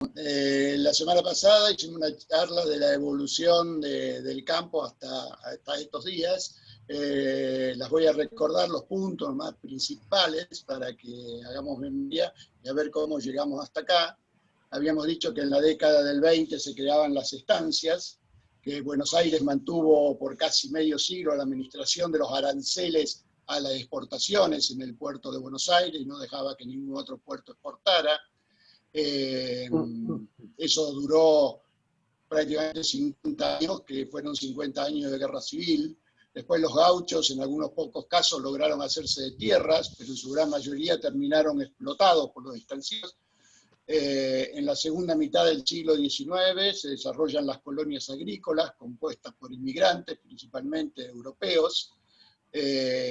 La semana pasada hicimos una charla de la evolución del campo hasta estos días. Las voy a recordar los puntos más principales para que hagamos memoria y a ver cómo llegamos hasta acá. Habíamos dicho que en la década del 20 se creaban las estancias, que Buenos Aires mantuvo por casi medio siglo la administración de los aranceles a las exportaciones en el puerto de Buenos Aires y no dejaba que ningún otro puerto exportara. Eso duró prácticamente 50 años, que fueron 50 años de guerra civil. Después los gauchos, en algunos pocos casos, lograron hacerse de tierras, pero en su gran mayoría terminaron explotados por los estancieros. En la segunda mitad del siglo XIX se desarrollan las colonias agrícolas, compuestas por inmigrantes, principalmente europeos.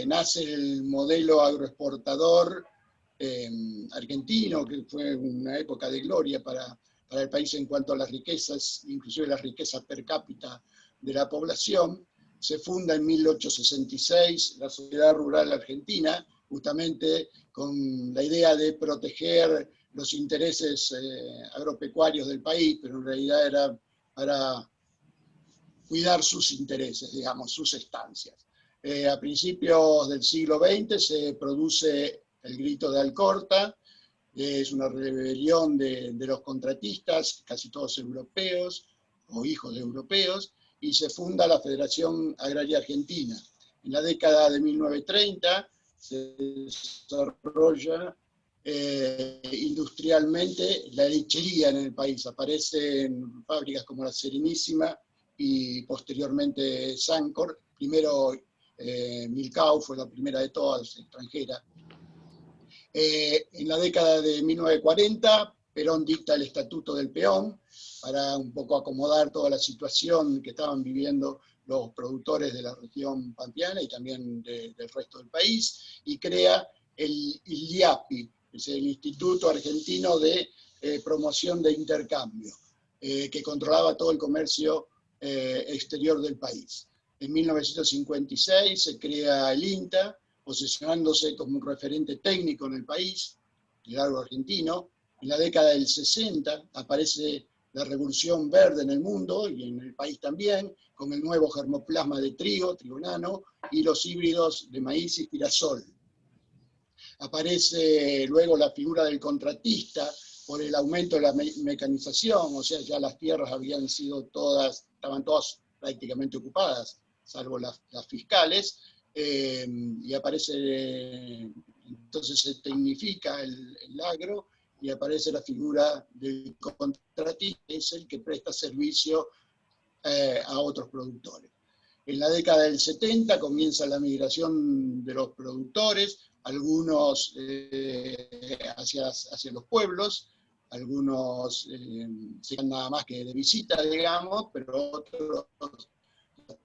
Nace el modelo agroexportador argentino, que fue una época de gloria para el país en cuanto a las riquezas, inclusive las riquezas per cápita de la población. Se funda en 1866 la Sociedad Rural Argentina, justamente con la idea de proteger los intereses agropecuarios del país, pero en realidad era para cuidar sus intereses, digamos, sus estancias. A principios del siglo XX se produce el Grito de Alcorta, es una rebelión de los contratistas, casi todos europeos o hijos de europeos, y se funda la Federación Agraria Argentina. En la década de 1930 se desarrolla industrialmente la lechería en el país. Aparecen fábricas como la Serenísima y posteriormente Sancor. Primero Milcao fue la primera de todas, extranjera. En la década de 1940, Perón dicta el Estatuto del Peón para un poco acomodar toda la situación que estaban viviendo los productores de la región pampeana y también del resto del país, y crea el ILIAPI, es el Instituto Argentino de Promoción de Intercambio, que controlaba todo el comercio exterior del país. En 1956 se crea el INTA, posicionándose como un referente técnico en el país, el agro argentino. En la década del 60 aparece la revolución verde en el mundo y en el país también, con el nuevo germoplasma de trigo, trigonano, y los híbridos de maíz y girasol. Aparece luego la figura del contratista por el aumento de la mecanización, o sea, ya las tierras habían sido estaban todas prácticamente ocupadas, salvo las fiscales, y aparece, entonces se tecnifica el agro y aparece la figura del contratista, que es el que presta servicio a otros productores. En la década del 70 comienza la migración de los productores, algunos hacia los pueblos, algunos se quedan nada más que de visita, digamos, pero otros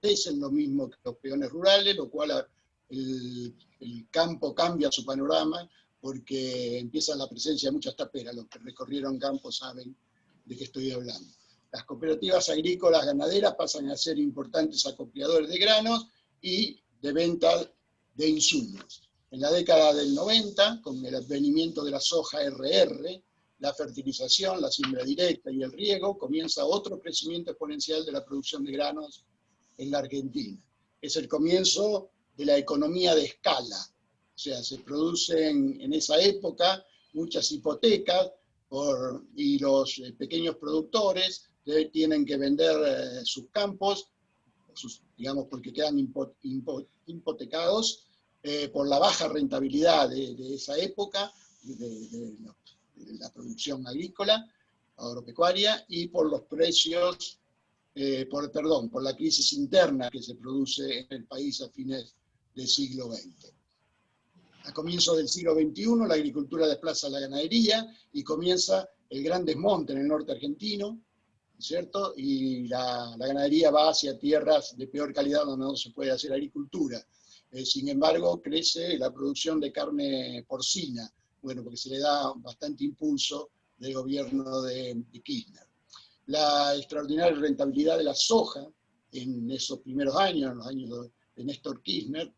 hacen lo mismo que los peones rurales, lo cual el campo cambia su panorama porque empieza la presencia de muchas taperas. Los que recorrieron campos saben de qué estoy hablando. Las cooperativas agrícolas ganaderas pasan a ser importantes acopiadores de granos y de venta de insumos. En la década del 90, con el advenimiento de la soja RR, la fertilización, la siembra directa y el riego, comienza otro crecimiento exponencial de la producción de granos en la Argentina. Es el comienzo de la economía de escala. O sea, se producen en esa época muchas hipotecas y los pequeños productores tienen que vender sus campos, digamos, porque quedan hipotecados por la baja rentabilidad de esa época, de la producción agrícola, agropecuaria, y por los precios, por la crisis interna que se produce en el país a fines del siglo XX. A comienzos del siglo XXI, la agricultura desplaza la ganadería y comienza el gran desmonte en el norte argentino, ¿cierto? Y la ganadería va hacia tierras de peor calidad donde no se puede hacer agricultura. Sin embargo, crece la producción de carne porcina, bueno, porque se le da bastante impulso del gobierno de Kirchner. La extraordinaria rentabilidad de la soja en esos primeros años, en los años de Néstor Kirchner,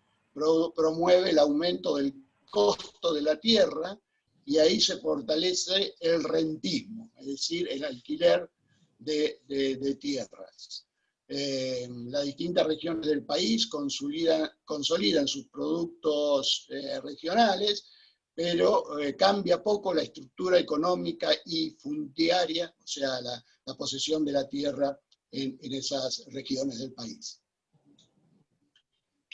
promueve el aumento del costo de la tierra y ahí se fortalece el rentismo, es decir, el alquiler de tierras. Las distintas regiones del país consolidan sus productos regionales, pero cambia poco la estructura económica y fundiaria, o sea, la posesión de la tierra en esas regiones del país.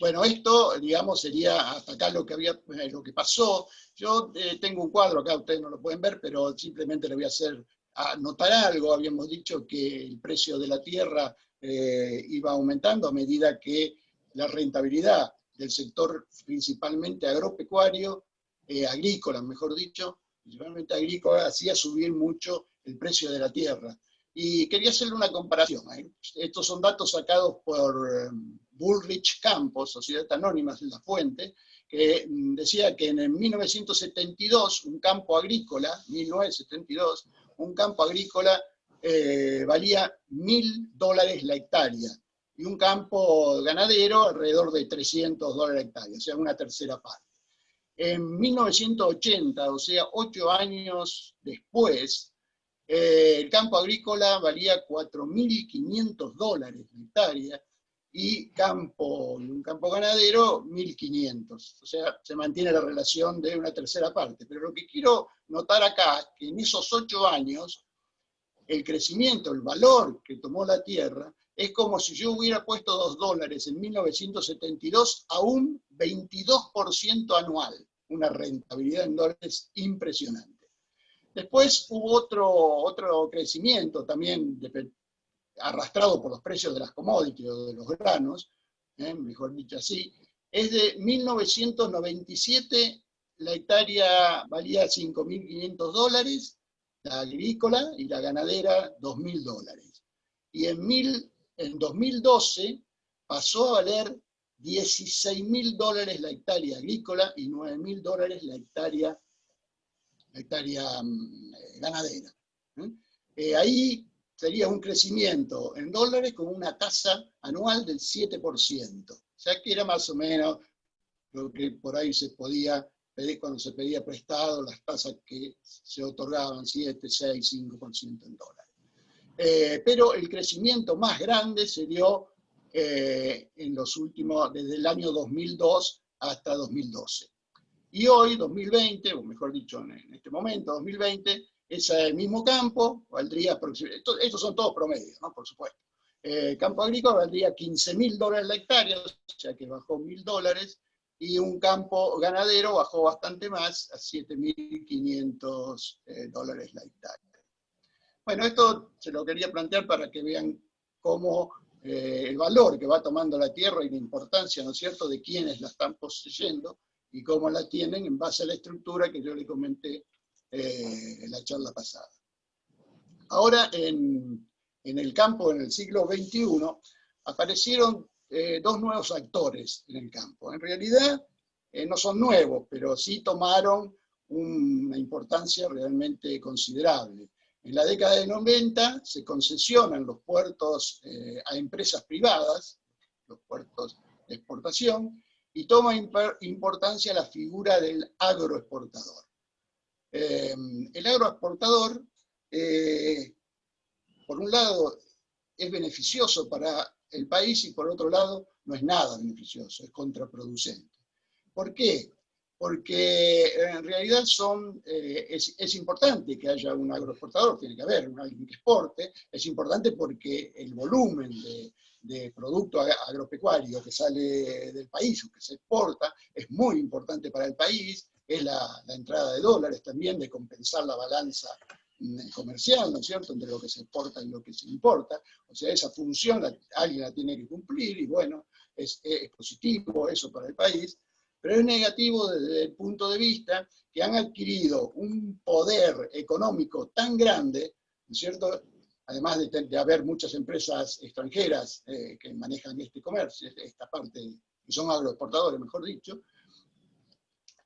Bueno, esto, digamos, sería hasta acá lo que pasó. Yo tengo un cuadro acá, ustedes no lo pueden ver, pero simplemente le voy a hacer anotar algo. Habíamos dicho que el precio de la tierra iba aumentando a medida que la rentabilidad del sector principalmente agropecuario, agrícola, mejor dicho, principalmente agrícola, hacía subir mucho el precio de la tierra. Y quería hacerle una comparación. Estos son datos sacados por Bullrich Campos, Sociedad Anónima, es la fuente, que decía que en 1972 un campo agrícola, 1972, un campo agrícola valía $1.000 la hectárea, y un campo ganadero alrededor de $300 la hectárea, o sea, una tercera parte. En 1980, o sea, 8 años después, el campo agrícola valía $4.500 la hectárea, y un campo ganadero 1.500. O sea, se mantiene la relación de una tercera parte. Pero lo que quiero notar acá es que en esos 8 años, el crecimiento, el valor que tomó la tierra, es como si yo hubiera puesto $2 en 1972 a un 22% anual, una rentabilidad en dólares impresionante. Después hubo otro crecimiento también arrastrado por los precios de las commodities o de los granos, mejor dicho así. Es de 1997, la hectárea valía $5.500, la agrícola, y la ganadera $2.000. Y en 2012 pasó a valer $16.000 la hectárea agrícola y $9.000 la hectárea ganadera. Ahí sería un crecimiento en dólares con una tasa anual del 7%. O sea que era más o menos lo que por ahí se podía pedir cuando se pedía prestado, las tasas que se otorgaban, 7, 6, 5% en dólares. Pero el crecimiento más grande se dio en los últimos, desde el año 2002 hasta 2012. Y hoy, 2020, o mejor dicho, en este momento, 2020, ese mismo campo valdría aproximadamente, estos son todos promedios, ¿no? Por supuesto. Campo agrícola valdría $15.000 la hectárea, o sea que bajó $1.000, y un campo ganadero bajó bastante más, a $7.500 la hectárea. Bueno, esto se lo quería plantear para que vean cómo el valor que va tomando la tierra y la importancia, ¿no es cierto?, de quienes la están poseyendo, y cómo la tienen en base a la estructura que yo le comenté en la charla pasada. Ahora, en el campo, en el siglo XXI, aparecieron 2 nuevos actores en el campo. En realidad, no son nuevos, pero sí tomaron una importancia realmente considerable. En la década de 90 se concesionan los puertos a empresas privadas, los puertos de exportación, y toma importancia la figura del agroexportador. El agroexportador, por un lado, es beneficioso para el país y por otro lado no es nada beneficioso, es contraproducente. ¿Por qué? Porque en realidad es importante que haya un agroexportador, tiene que haber alguien que exporte, es importante porque el volumen de producto agropecuario que sale del país o que se exporta es muy importante para el país, es la entrada de dólares también, de compensar la balanza comercial, ¿no es cierto?, entre lo que se exporta y lo que se importa. O sea, esa función alguien la tiene que cumplir y bueno, es positivo eso para el país, pero es negativo desde el punto de vista que han adquirido un poder económico tan grande, ¿no es cierto?, además de haber muchas empresas extranjeras que manejan este comercio, esta parte, que son agroexportadores, mejor dicho,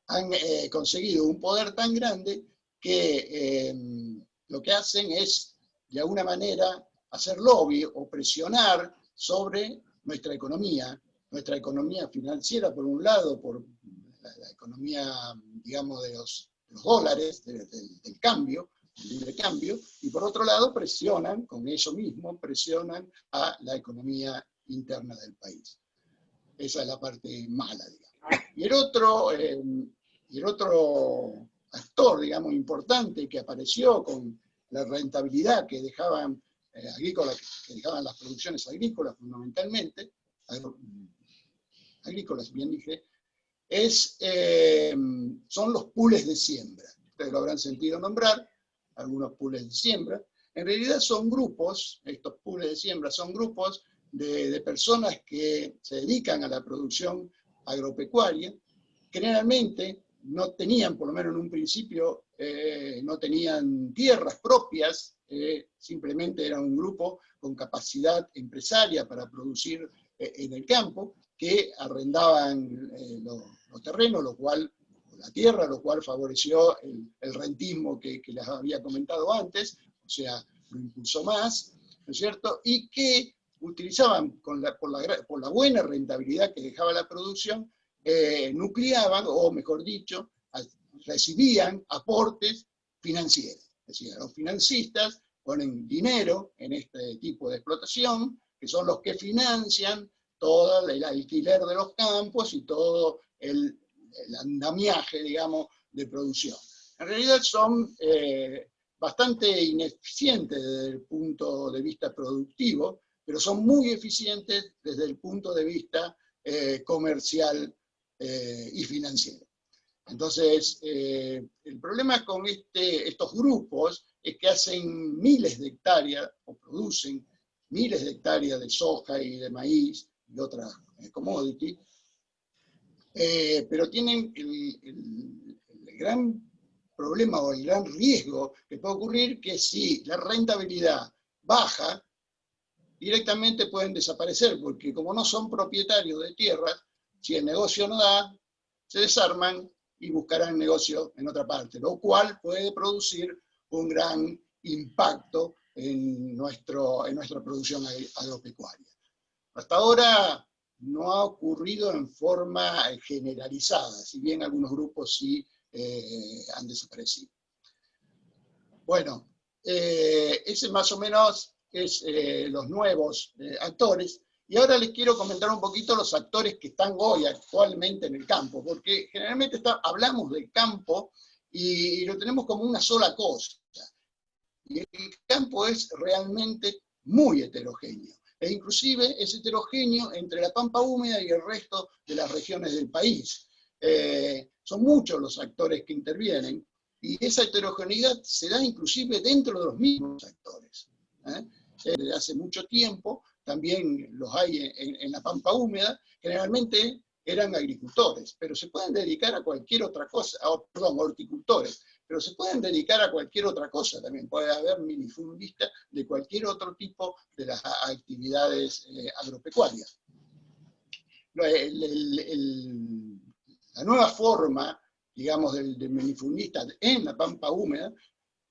han conseguido un poder tan grande que lo que hacen es, de alguna manera, hacer lobby o presionar sobre nuestra economía financiera, por un lado, por la economía, digamos, los dólares, del cambio, del libre cambio, y por otro lado presionan, con eso mismo, presionan a la economía interna del país. Esa es la parte mala, digamos. Y el otro actor, digamos, importante que apareció con la rentabilidad que dejaban que dejaban las producciones agrícolas fundamentalmente, agrícolas, bien dije, son los pools de siembra. Ustedes lo habrán sentido nombrar, algunos pools de siembra. En realidad son grupos, estos pools de siembra son grupos de personas que se dedican a la producción agropecuaria. Generalmente no tenían, por lo menos en un principio, no tenían tierras propias, simplemente era un grupo con capacidad empresaria para producir en el campo, que arrendaban los terrenos, la tierra, lo cual favoreció el rentismo que les había comentado antes, o sea, lo impulsó más, ¿no es cierto? Y que utilizaban, por la buena rentabilidad que dejaba la producción, nucleaban, o mejor dicho, recibían aportes financieros. Es decir, los financistas ponen dinero en este tipo de explotación, que son los que financian todo el alquiler de los campos y todo el andamiaje, digamos, de producción. En realidad son bastante ineficientes desde el punto de vista productivo, pero son muy eficientes desde el punto de vista comercial y financiero. Entonces, el problema con estos grupos es que hacen miles de hectáreas, o producen miles de hectáreas de soja y de maíz y otras commodities, pero tienen el gran problema o el gran riesgo que puede ocurrir, que si la rentabilidad baja, directamente pueden desaparecer, porque como no son propietarios de tierras, si el negocio no da, se desarman y buscarán negocio en otra parte, lo cual puede producir un gran impacto en nuestra producción agropecuaria. Hasta ahora no ha ocurrido en forma generalizada, si bien algunos grupos sí han desaparecido. Bueno, ese más o menos es los nuevos actores. Y ahora les quiero comentar un poquito los actores que están hoy actualmente en el campo, porque generalmente hablamos del campo y lo tenemos como una sola cosa. Y el campo es realmente muy heterogéneo. E inclusive es heterogéneo entre la pampa húmeda y el resto de las regiones del país. Son muchos los actores que intervienen y esa heterogeneidad se da inclusive dentro de los mismos actores. Desde hace mucho tiempo también los hay en la pampa húmeda, generalmente eran agricultores, pero se pueden dedicar a cualquier otra cosa, perdón, horticultores, pero se pueden dedicar a cualquier otra cosa también. Puede haber minifundistas de cualquier otro tipo de las actividades agropecuarias. La nueva forma, digamos, del minifundista en la pampa húmeda,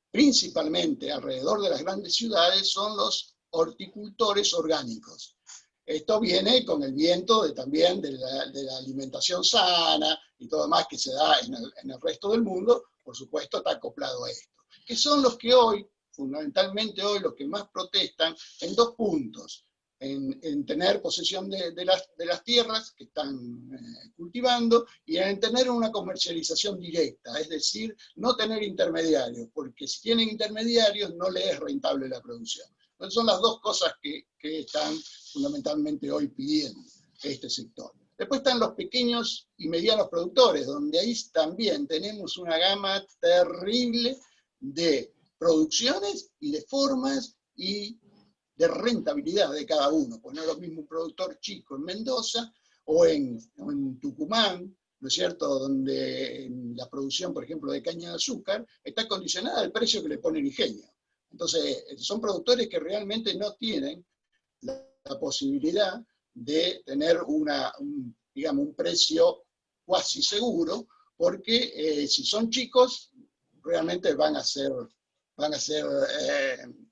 principalmente alrededor de las grandes ciudades, son los horticultores orgánicos. Esto viene con el viento también de la alimentación sana y todo más que se da en el resto del mundo, por supuesto está acoplado a esto. Que son los que hoy, fundamentalmente hoy, los que más protestan en dos puntos. En tener posesión de las tierras que están cultivando y en tener una comercialización directa, es decir, no tener intermediarios, porque si tienen intermediarios no les es rentable la producción. Entonces son las dos cosas que están fundamentalmente hoy pidiendo este sector. Después están los pequeños y medianos productores, donde ahí también tenemos una gama terrible de producciones y de formas y de rentabilidad de cada uno. Pues no es lo mismo un productor chico en Mendoza o en Tucumán, ¿no es cierto?, donde la producción, por ejemplo, de caña de azúcar está condicionada al precio que le pone el ingenio. Entonces, son productores que realmente no tienen la posibilidad de tener un precio cuasi seguro, porque si son chicos, realmente van a ser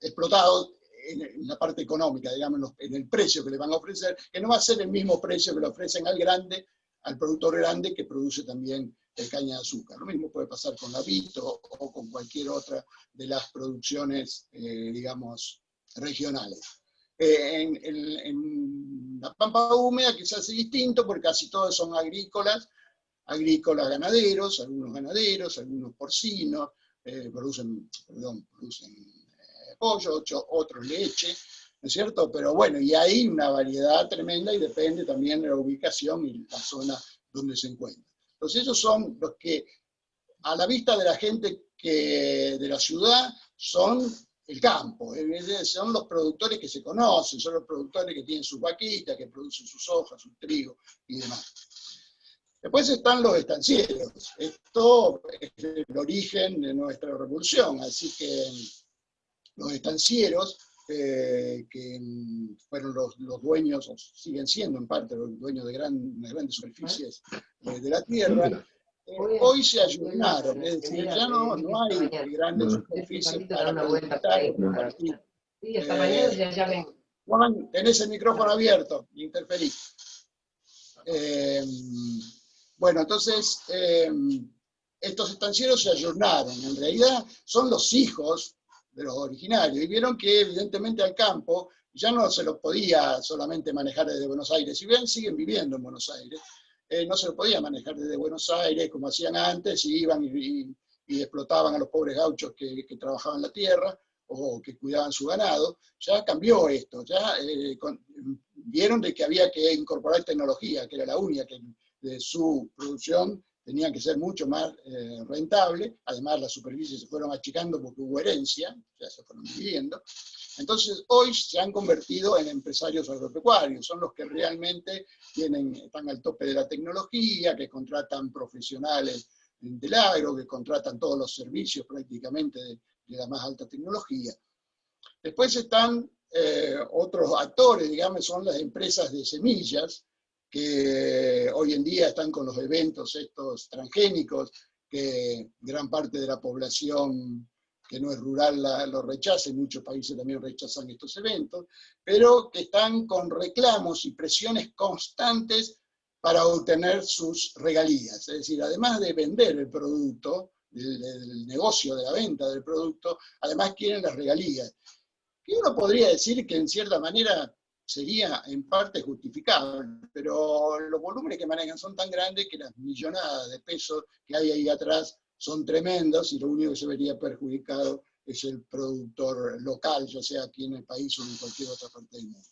explotados en la parte económica, digamos, en el precio que le van a ofrecer, que no va a ser el mismo precio que le ofrecen al productor grande que produce también de caña de azúcar. Lo mismo puede pasar con la vid o con cualquier otra de las producciones, digamos, regionales. En la pampa húmeda quizás es distinto porque casi todos son agrícolas ganaderos, algunos porcinos, producen pollo, otros leche, ¿no es cierto? Pero bueno, y hay una variedad tremenda y depende también de la ubicación y la zona donde se encuentra. Entonces esos son los que, a la vista de la gente de la ciudad, son el campo, son los productores que se conocen, son los productores que tienen sus vaquitas, que producen sus hojas, su trigo y demás. Después están los estancieros. Esto es el origen de nuestra revolución, así que los estancieros, que fueron los dueños, o siguen siendo en parte los dueños de grandes superficies de la tierra, hoy se ayornaron, es decir, ya no hay grandes superficies para producir o compartir. Juan, tenés el micrófono abierto, interferí. Bueno, entonces, estos estancieros se ayornaron, en realidad son los hijos de los originarios, y vieron que evidentemente al campo ya no se lo podía solamente manejar desde Buenos Aires, si bien siguen viviendo en Buenos Aires, no se lo podía manejar desde Buenos Aires como hacían antes, y iban y explotaban a los pobres gauchos que trabajaban la tierra, o que cuidaban su ganado. Ya cambió esto, ya vieron de que había que incorporar tecnología, que era la única que de su producción tenían que ser mucho más rentable. Además las superficies se fueron achicando porque hubo herencia, ya se fueron dividiendo. Entonces hoy se han convertido en empresarios agropecuarios, son los que realmente están al tope de la tecnología, que contratan profesionales del agro, que contratan todos los servicios prácticamente de la más alta tecnología. Después están otros actores, digamos, son las empresas de semillas, que hoy en día están con los eventos estos transgénicos, que gran parte de la población que no es rural lo rechaza, y muchos países también rechazan estos eventos, pero que están con reclamos y presiones constantes para obtener sus regalías. Es decir, además de vender el producto, del negocio de la venta del producto, además quieren las regalías. Y uno podría decir que en cierta manera sería en parte justificable, pero los volúmenes que manejan son tan grandes que las millonadas de pesos que hay ahí atrás son tremendos, y lo único que se vería perjudicado es el productor local, ya sea aquí en el país o en cualquier otra parte del mundo.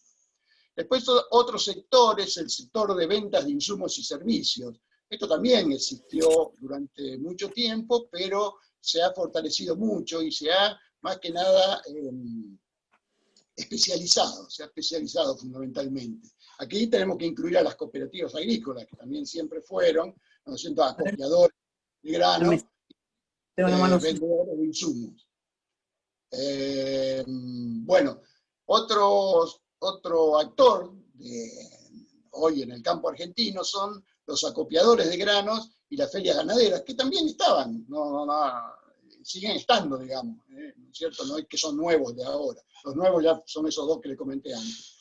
Después otro sector es el sector de ventas de insumos y servicios. Esto también existió durante mucho tiempo, pero se ha fortalecido mucho y se ha, más que nada, se ha especializado fundamentalmente. Aquí tenemos que incluir a las cooperativas agrícolas, que también siempre fueron, ¿no es cierto?, acopiadores de grano, vendedores de insumos. Bueno, otro actor hoy en el campo argentino son los acopiadores de granos y las ferias ganaderas, que también estaban, siguen estando, digamos, ¿no es cierto? No es que son nuevos de ahora, los nuevos ya son esos dos que le comenté antes.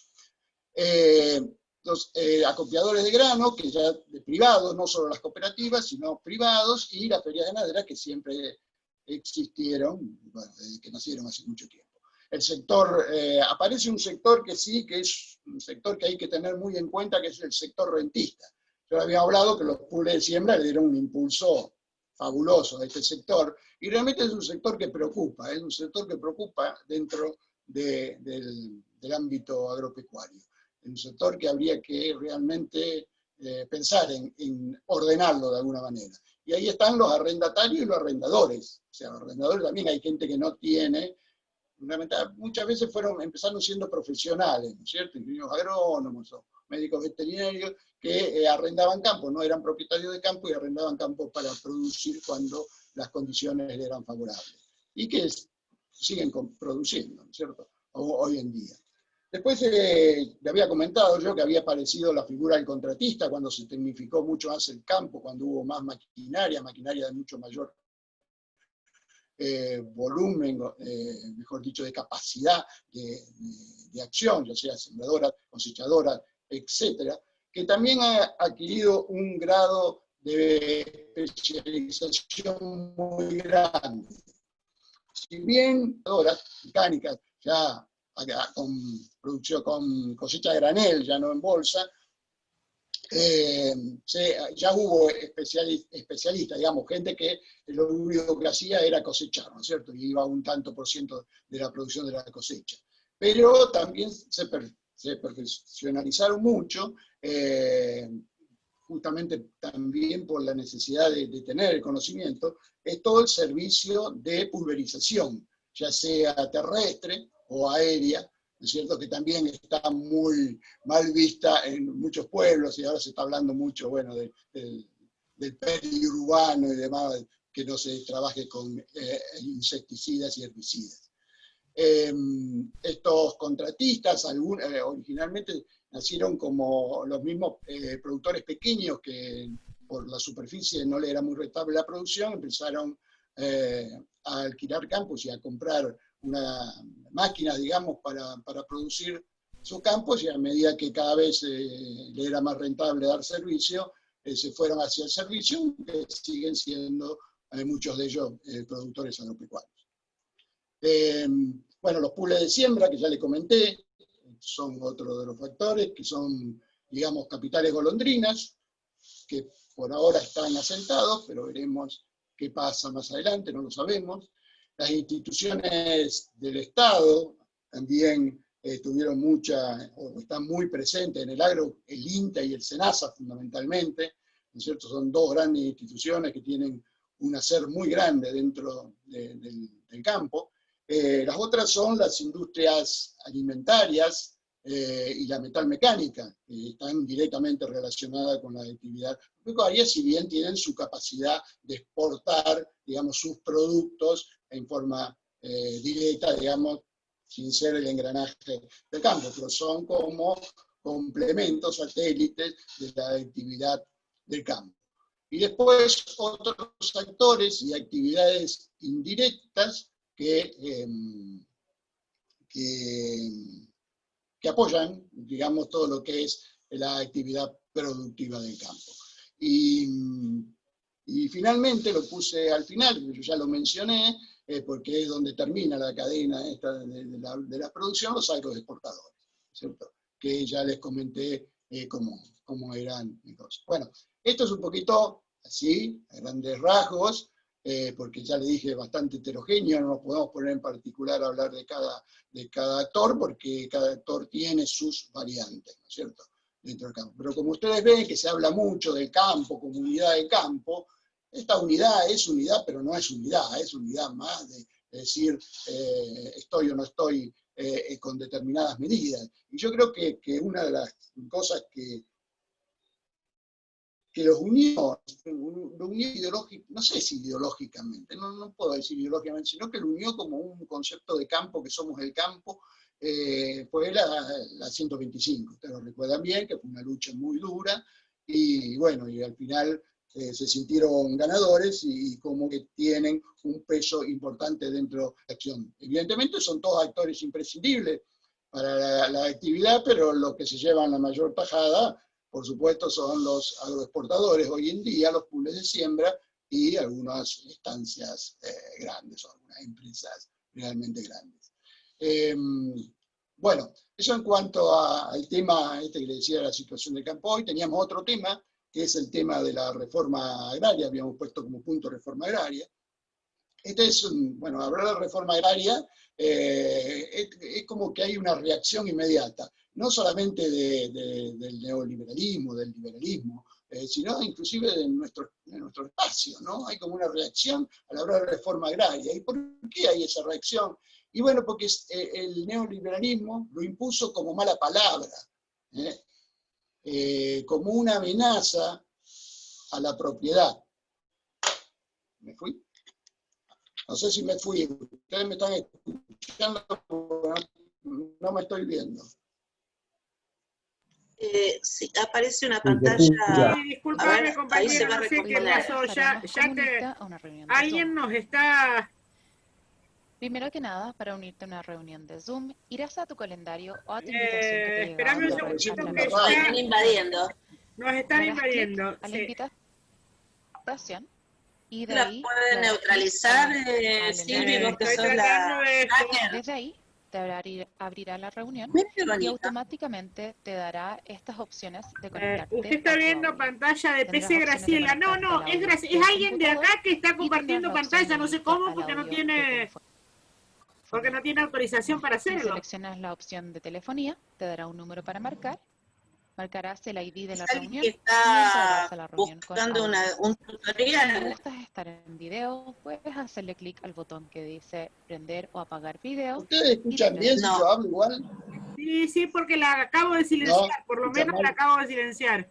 Los acopiadores de grano, que ya de privados, no solo las cooperativas, sino privados, y las ferias ganaderas, que siempre existieron, bueno, desde que nacieron hace mucho tiempo. El sector, aparece un sector que sí, que es un sector que hay que tener muy en cuenta, que es el sector rentista. Yo había hablado que los pools de siembra le dieron un impulso fabuloso a este sector, y realmente es un sector que preocupa, dentro del ámbito agropecuario. Es un sector que habría que realmente pensar en ordenarlo de alguna manera. Y ahí están los arrendatarios y los arrendadores. O sea, los arrendadores también hay gente que no tiene, muchas veces empezaron siendo profesionales, ¿no es cierto? Ingenieros agrónomos o médicos veterinarios que arrendaban campos, no eran propietarios de campo y arrendaban campos para producir cuando las condiciones eran favorables. Y que siguen produciendo, ¿no es cierto?, hoy en día. Después le había comentado yo que había aparecido la figura del contratista cuando se tecnificó mucho más el campo, cuando hubo más maquinaria de mucho mayor volumen, mejor dicho, de capacidad de acción, ya sea sembradoras, cosechadoras, etcétera, que también ha adquirido un grado de especialización muy grande. Si bien ahora mecánicas ya con producción, con cosecha de granel, ya no en bolsa, ya hubo especialistas, digamos, gente que lo único que hacía era cosechar, ¿no es cierto? Y iba un tanto por ciento de la producción de la cosecha. Pero también se profesionalizaron mucho, justamente también por la necesidad de tener el conocimiento, es todo el servicio de pulverización, ya sea terrestre o aérea, ¿no es cierto?, que también está muy mal vista en muchos pueblos, y ahora se está hablando mucho, bueno, del periurbano y demás, que no se trabaje con insecticidas y herbicidas. Estos contratistas, originalmente nacieron como los mismos productores pequeños que por la superficie no le era muy rentable la producción, empezaron a alquilar campos y a comprar máquinas, digamos, para producir sus campos, y a medida que cada vez le era más rentable dar servicio, se fueron hacia el servicio, que siguen siendo muchos de ellos productores agropecuarios. Bueno, los pools de siembra, que ya les comenté, son otro de los factores, que son, digamos, capitales golondrinas, que por ahora están asentados, pero veremos qué pasa más adelante, no lo sabemos. Las instituciones del Estado también tuvieron o están muy presentes en el agro, el INTA y el SENASA fundamentalmente, ¿no es cierto? Son dos grandes instituciones que tienen un hacer muy grande dentro del campo. Las otras son las industrias alimentarias y la metalmecánica, que están directamente relacionadas con la actividad agropecuaria, si bien tienen su capacidad de exportar, digamos, sus productos en forma directa, digamos, sin ser el engranaje del campo, pero son como complementos satélites de la actividad del campo. Y después otros actores y actividades indirectas que apoyan, digamos, todo lo que es la actividad productiva del campo. Y finalmente lo puse al final, yo ya lo mencioné, porque es donde termina la cadena esta de la producción, los agroexportadores, ¿cierto? Que ya les comenté cómo eran mis cosas. Bueno, esto es un poquito así, a grandes rasgos, porque ya le dije, bastante heterogéneo, no nos podemos poner en particular a hablar de cada actor, porque cada actor tiene sus variantes, ¿no es cierto?, dentro del campo. Pero como ustedes ven que se habla mucho del campo, como unidad de campo, esta unidad es unidad, pero no es unidad más de decir estoy o no estoy con determinadas medidas. Y yo creo que una de las cosas que los unió ideológicamente, no sé si ideológicamente, no puedo decir ideológicamente, sino que lo unió como un concepto de campo, que somos el campo, fue la 125. Ustedes lo recuerdan bien, que fue una lucha muy dura, y bueno, y al final se sintieron ganadores y como que tienen un peso importante dentro de la acción. Evidentemente son todos actores imprescindibles para la actividad, pero los que se llevan la mayor tajada, por supuesto, son los agroexportadores hoy en día, los pools de siembra y algunas estancias grandes, o algunas empresas realmente grandes. Bueno, eso en cuanto al tema que le decía de la situación del campo hoy. Teníamos otro tema, que es el tema de la reforma agraria, habíamos puesto como punto reforma agraria. Bueno, hablar de reforma agraria es como que hay una reacción inmediata, no solamente del neoliberalismo, del liberalismo, sino inclusive de nuestro espacio, ¿no? Hay como una reacción al hablar de reforma agraria. ¿Y por qué hay esa reacción? Y bueno, porque el neoliberalismo lo impuso como mala palabra, como una amenaza a la propiedad. ¿Me fui? No sé si me fui. Ustedes me están escuchando, no me estoy viendo. Sí, aparece una pantalla. Sí, disculpame, compañero, no sé qué pasó. Alguien nos está... Primero que nada, para unirte a una reunión de Zoom, irás a tu calendario o a tu invitación que te Esperame un llegó. segundito que nos están invadiendo. Nos están invadiendo. A la invitación. estación y de ¿La ahí puede le das clic neutralizar, al Silvi, enlace vos que Estoy sos tratando la de esto. hacker? Desde ahí te abrirá la reunión Mira qué y bonita. automáticamente te dará estas opciones de conectarte Usted está a tu viendo aula. pantalla de Tendrás PC opciones de Graciela. No, conectarte no, al aula es del alguien de acá computador que está y tendrás compartiendo la opción pantalla. de No sé irte cómo al porque no audio de tiene autorización para Si hacerlo. seleccionas la opción de telefonía, te dará un número para marcar, marcarás el ID de Es la alguien reunión que y entrarás está a la reunión con buscando audio. un Si tutorial. gustas estar en video, puedes hacerle clic al botón que dice prender o apagar video ¿Ustedes y escuchan bien si No. yo hablo igual? Sí, sí, porque la acabo de silenciar. No, Por lo escucha menos mal. la acabo de silenciar.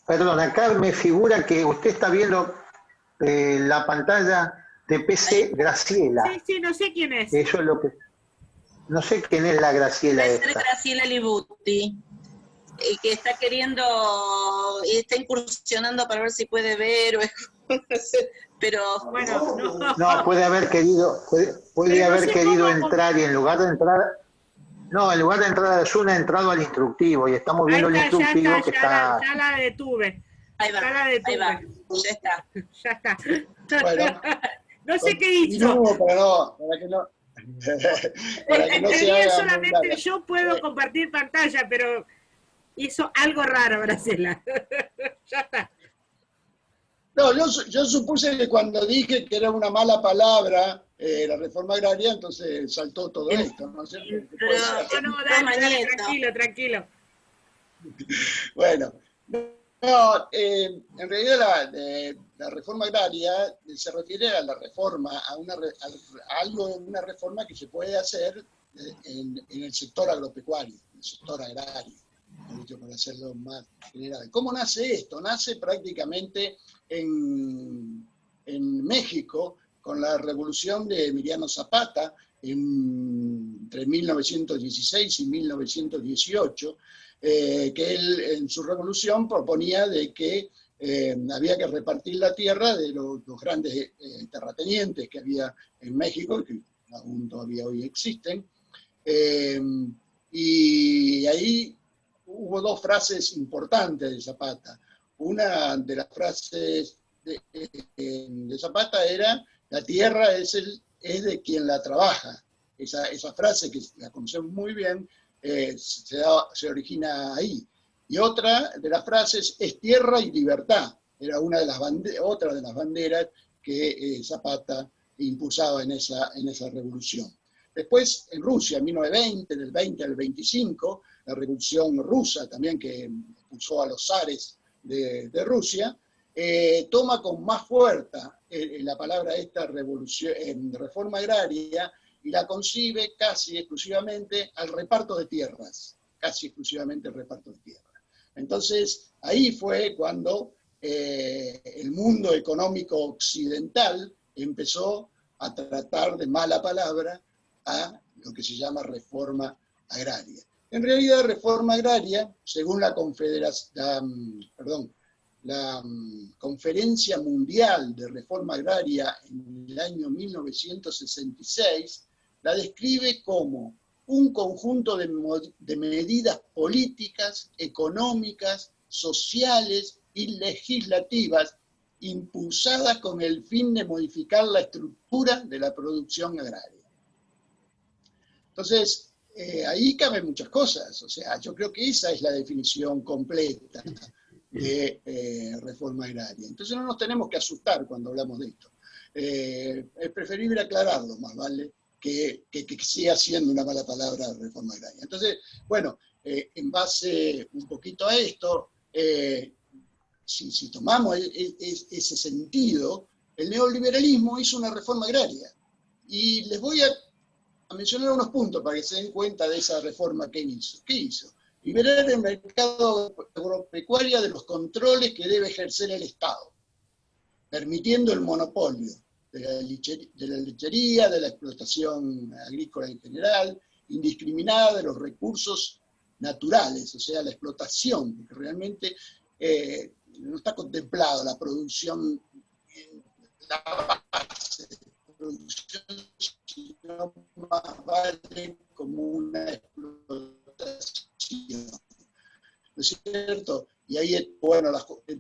Perdón, acá me figura que usted está viendo la pantalla de PC Graciela. Sí, sí, no sé quién es. Eso es lo que... No sé quién es la Graciela Puede ser esta. Graciela Libuti, que está queriendo y está incursionando para ver si puede ver, pero Bueno, no. No, puede haber querido Pero no sé cómo. entrar y en lugar de entrar... No, en lugar de entrar a Zoom ha entrado al instructivo y estamos Ahí viendo el está, instructivo que está... ya la detuve. ahí va, Ya la detuve. ahí va, ya está. Ya está. Bueno, No sé qué hizo. continúo para que no para que En no se teoría haga muy solamente larga. yo puedo compartir pantalla, pero hizo algo raro, Graciela. Ya está. No, yo supuse que cuando dije que era una mala palabra la reforma agraria, entonces saltó todo esto, ¿no es cierto? Que puede ser. No, dale, tranquilo. Bueno, no, en realidad la reforma agraria se refiere a la reforma, a una reforma que se puede hacer en el sector agropecuario, en el sector agrario, para hacerlo más general. ¿Cómo nace esto? Nace prácticamente en México con la revolución de Emiliano Zapata entre 1916 y 1918, que él en su revolución proponía de que había que repartir la tierra de los grandes terratenientes que había en México, que aún todavía hoy existen, y ahí hubo dos frases importantes de Zapata. Una de las frases de Zapata era: la tierra es de quien la trabaja. Esa frase, que la conocemos muy bien, se origina ahí. Y otra de las frases es tierra y libertad. Era otra de las banderas que Zapata impulsaba en esa revolución. Después, en Rusia, en 1920, del 20 al 25, la revolución rusa también, que expulsó a los zares de Rusia, toma con más fuerza la palabra esta reforma agraria y la concibe casi exclusivamente al reparto de tierras, casi exclusivamente el reparto de tierras. Entonces, ahí fue cuando el mundo económico occidental empezó a tratar de mala palabra a lo que se llama reforma agraria. En realidad, reforma agraria, según la Conferencia Mundial de Reforma Agraria en el año 1966, la describe como un conjunto de medidas políticas, económicas, sociales y legislativas impulsadas con el fin de modificar la estructura de la producción agraria. Entonces, ahí caben muchas cosas. O sea, yo creo que esa es la definición completa de reforma agraria. Entonces no nos tenemos que asustar cuando hablamos de esto. Es preferible aclararlo, más vale que siga siendo una mala palabra reforma agraria. Entonces, bueno, en base un poquito a esto, si tomamos ese sentido, el neoliberalismo hizo una reforma agraria. Y les voy a mencionar unos puntos para que se den cuenta de esa reforma que hizo. ¿Qué hizo? Liberar el mercado agropecuario de los controles que debe ejercer el Estado, permitiendo el monopolio de la lechería, de la explotación agrícola en general, indiscriminada de los recursos naturales, o sea, la explotación, porque realmente no está contemplada la producción en la base de producción, sino más vale como una explotación, ¿no es cierto? Y ahí, bueno,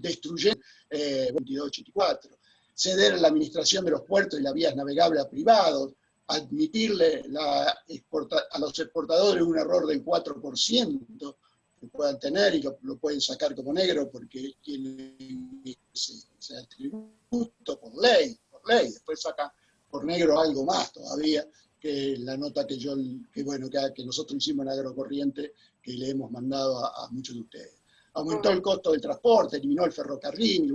destruyendo 2284, ceder la administración de los puertos y las vías navegables a privados, admitirle a los exportadores un error del 4% que puedan tener y lo pueden sacar como negro porque tienen ese atributo por ley, después sacan por negro algo más todavía, que la nota que nosotros hicimos en Agrocorriente, que le hemos mandado a muchos de ustedes. Aumentó el costo del transporte, eliminó el ferrocarril,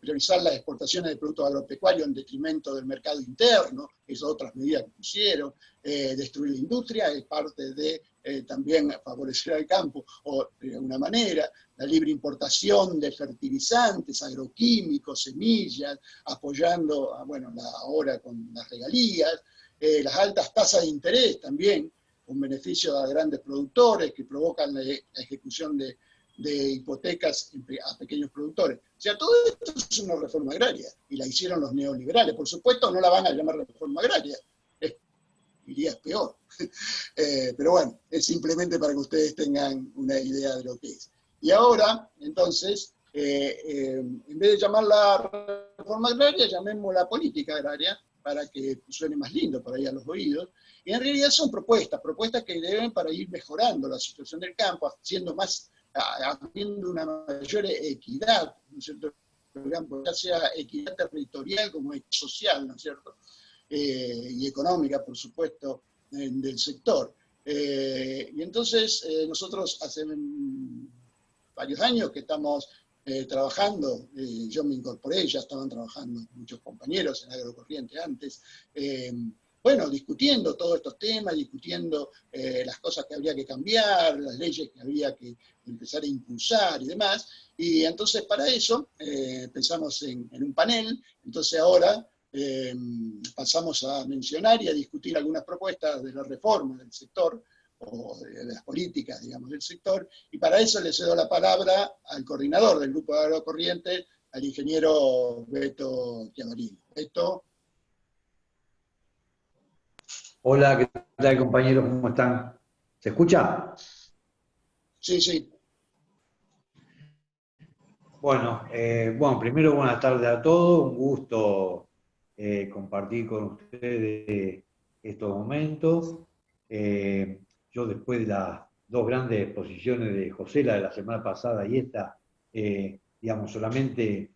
priorizar las exportaciones de productos agropecuarios en detrimento del mercado interno, esas otras medidas que pusieron, destruir la industria, es parte de también favorecer al campo, o de alguna manera, la libre importación de fertilizantes, agroquímicos, semillas, apoyando, ahora con las regalías, las altas tasas de interés también, con beneficio a grandes productores que provocan la ejecución de hipotecas a pequeños productores. O sea, todo esto es una reforma agraria, y la hicieron los neoliberales. Por supuesto, no la van a llamar reforma agraria, diría es peor. Pero bueno, es simplemente para que ustedes tengan una idea de lo que es. Y ahora, entonces, en vez de llamarla reforma agraria, llamémosla política agraria, para que suene más lindo para ir a los oídos. Y en realidad son propuestas que deben para ir mejorando la situación del campo, habiendo una mayor equidad, ¿no es cierto?, el campo, ya sea equidad territorial como social, ¿no es cierto?, y económica, por supuesto, del sector. Y entonces nosotros hace varios años que estamos trabajando, yo me incorporé, ya estaban trabajando muchos compañeros en Agrocorriente antes, discutiendo todos estos temas, discutiendo las cosas que habría que cambiar, las leyes que había que empezar a impulsar y demás. Y entonces para eso pensamos en un panel. Entonces ahora pasamos a mencionar y a discutir algunas propuestas de la reforma del sector, o de las políticas, digamos, del sector. Y para eso le cedo la palabra al coordinador del Grupo de Agrocorriente, al ingeniero Beto Chiavarino. Beto. Hola, ¿qué tal, compañeros? ¿Cómo están? ¿Se escucha? Sí, sí. Bueno, primero buenas tardes a todos, un gusto compartir con ustedes estos momentos. Yo después de las dos grandes exposiciones de José, la de la semana pasada y esta, solamente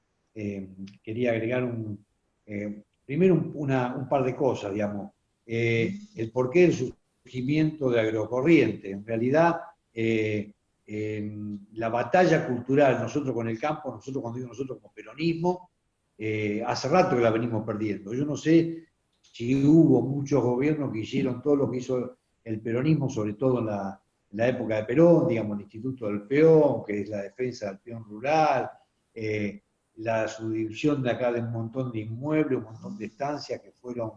quería agregar primero un par de cosas, el porqué del surgimiento de Agrocorriente. En realidad, la batalla cultural, nosotros con el campo, cuando digo nosotros como peronismo, hace rato que la venimos perdiendo. Yo no sé si hubo muchos gobiernos que hicieron todo lo que hizo el peronismo, sobre todo en la época de Perón, digamos, el Instituto del Peón, que es la defensa del peón rural, la subdivisión de acá de un montón de inmuebles, un montón de estancias que fueron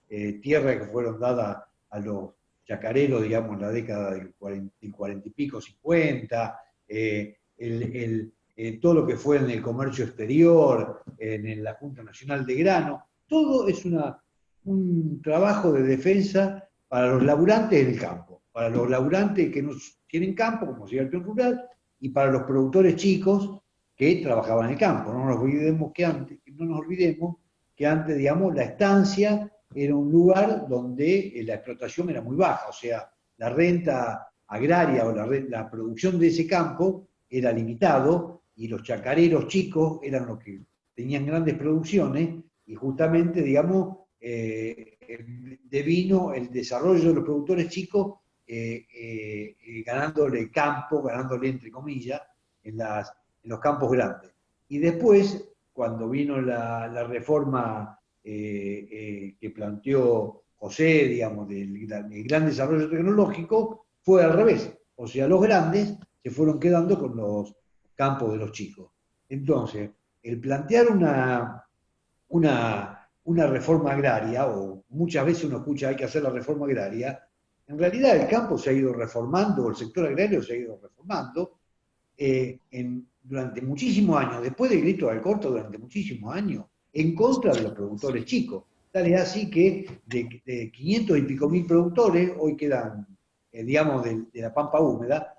tierras que fueron dadas a los chacareros, digamos, en la década del 40 y pico, 50, todo lo que fue en el comercio exterior, en la Junta Nacional de Grano, todo es un trabajo de defensa para los laburantes en el campo, para los laburantes que no tienen campo, como sería el peón rural, y para los productores chicos que trabajaban en el campo. No nos olvidemos que antes, digamos, la estancia era un lugar donde la explotación era muy baja, o sea, la renta agraria o la producción de ese campo era limitado, y los chacareros chicos eran los que tenían grandes producciones, y justamente, digamos, devino el desarrollo de los productores chicos ganándole campo, ganándole entre comillas, en los campos grandes. Y después, cuando vino la reforma que planteó José, digamos, del gran desarrollo tecnológico, fue al revés. O sea, los grandes se fueron quedando con los campos de los chicos. Entonces, el plantear una reforma agraria, o muchas veces uno escucha hay que hacer la reforma agraria, en realidad el campo se ha ido reformando, el sector agrario se ha ido reformando durante muchísimos años, después del grito del corto, durante muchísimos años, en contra de los productores chicos. Tal es así que de 500 y pico mil productores, hoy quedan, digamos, de la pampa húmeda,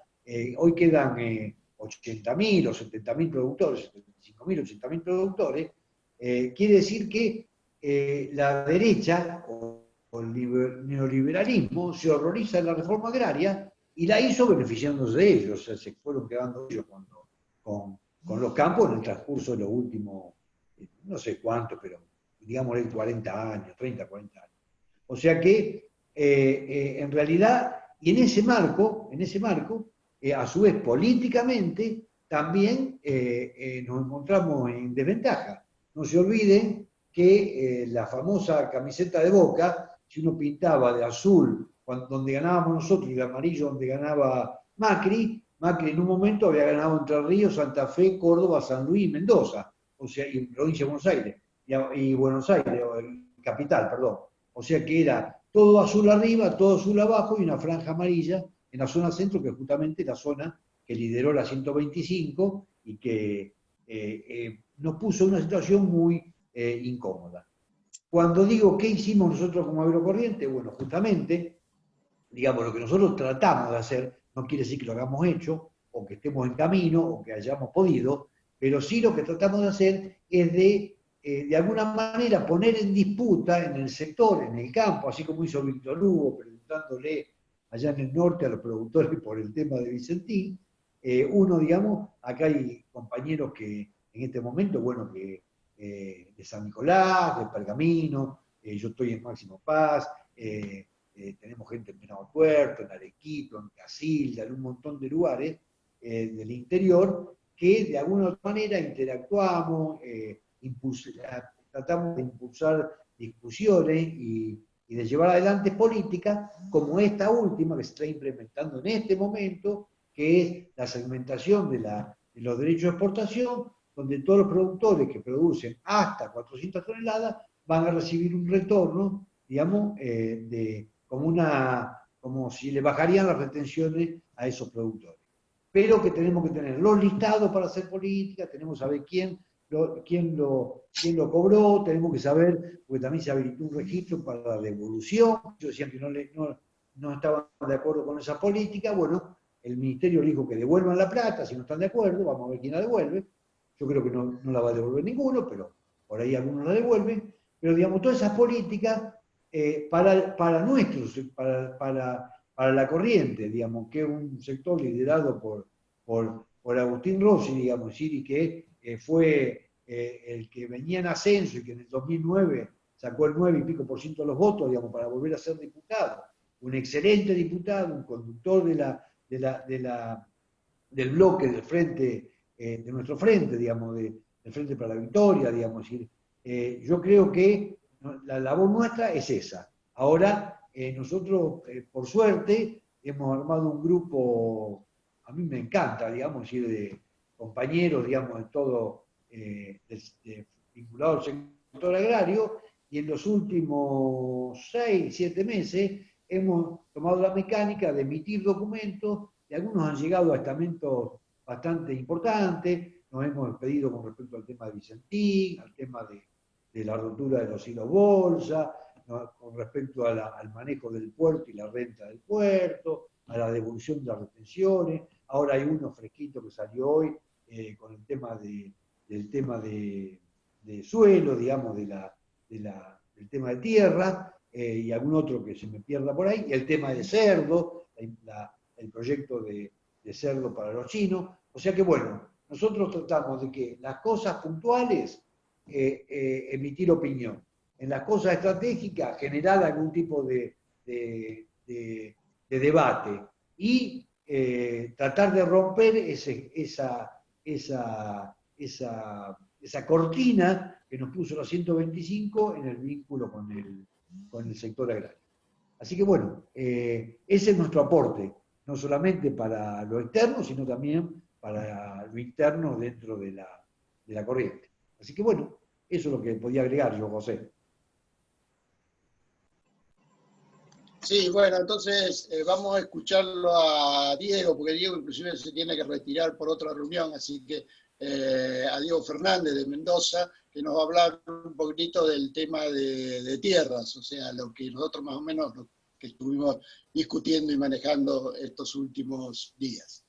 hoy quedan 80.000 o 70.000 productores, 75.000, 80.000 productores, quiere decir que la derecha o el neoliberalismo se horroriza de la reforma agraria y la hizo beneficiándose de ellos, o sea, se fueron quedando ellos con los campos en el transcurso de los últimos, no sé cuántos, pero digamos 40 años, 30, 40 años. O sea que en realidad, y en ese marco, a su vez políticamente, también nos encontramos en desventaja. No se olviden que la famosa camiseta de Boca, si uno pintaba de azul donde ganábamos nosotros y de amarillo donde ganaba Macri en un momento había ganado Entre Ríos, Santa Fe, Córdoba, San Luis y Mendoza, o sea, y provincia de Buenos Aires, y Buenos Aires, capital, perdón. O sea que era todo azul arriba, todo azul abajo y una franja amarilla en la zona centro, que es justamente la zona que lideró la 125 y que nos puso en una situación muy incómoda. Cuando digo qué hicimos nosotros como Agrocorriente, bueno, justamente, digamos, lo que nosotros tratamos de hacer, no quiere decir que lo hagamos hecho, o que estemos en camino, o que hayamos podido, pero sí lo que tratamos de hacer es de alguna manera poner en disputa en el sector, en el campo, así como hizo Víctor Hugo, preguntándole allá en el norte a los productores por el tema de Vicentín. Uno, digamos, acá hay compañeros que en este momento, bueno, que de San Nicolás, de Pergamino, yo estoy en Máximo Paz, tenemos gente en Venado Tuerto, en Arequipa, en Casilda, en un montón de lugares del interior, que de alguna otra manera interactuamos, tratamos de impulsar discusiones y de llevar adelante políticas como esta última que se está implementando en este momento, que es la segmentación de los derechos de exportación, donde todos los productores que producen hasta 400 toneladas van a recibir un retorno, digamos, como si le bajarían las retenciones a esos productores. Pero que tenemos que tener los listados para hacer política, tenemos que saber quién lo cobró, tenemos que saber, porque también se habilitó un registro para la devolución. Yo decía que no estaban de acuerdo con esa política. Bueno, el ministerio le dijo que devuelvan la plata, si no están de acuerdo, vamos a ver quién la devuelve. Yo creo que no la va a devolver ninguno, pero por ahí algunos la devuelven. Pero digamos, todas esas políticas para la corriente, digamos, que es un sector liderado por Agustín Rossi, digamos, y que fue el que venía en ascenso y que en el 2009 sacó el 9 y pico % de los votos, digamos, para volver a ser diputado. Un excelente diputado, un conductor del bloque del frente, de nuestro frente, digamos, del Frente para la Victoria, digamos. Yo creo que la labor nuestra es esa. Ahora, nosotros, por suerte, hemos armado un grupo, a mí me encanta, digamos, de compañeros, digamos, de todo, vinculado al sector agrario, y en los últimos 6, 7 meses hemos tomado la mecánica de emitir documentos, y algunos han llegado a estamentos bastante importantes. Nos hemos despedido con respecto al tema de Vicentín, al tema de la rotura de los hilos bolsa, con respecto al manejo del puerto y la renta del puerto, a la devolución de las retenciones. Ahora hay uno fresquito que salió hoy con el tema del tema de suelo, digamos, del tema de tierra, y algún otro que se me pierda por ahí, y el tema de cerdo, el proyecto de cerdo para los chinos. O sea que bueno, nosotros tratamos de que las cosas puntuales emitir opinión, en las cosas estratégicas generar algún tipo de debate y tratar de romper esa cortina que nos puso la 125 en el vínculo con el sector agrario. Así que bueno, ese es nuestro aporte, no solamente para lo externo, sino también para lo interno dentro de la corriente. Así que bueno, eso es lo que podía agregar yo, José. Sí, bueno, entonces vamos a escucharlo a Diego, porque Diego inclusive se tiene que retirar por otra reunión, así que a Diego Fernández de Mendoza, que nos va a hablar un poquitito del tema de tierras, o sea, lo que nosotros más o menos lo que estuvimos discutiendo y manejando estos últimos días.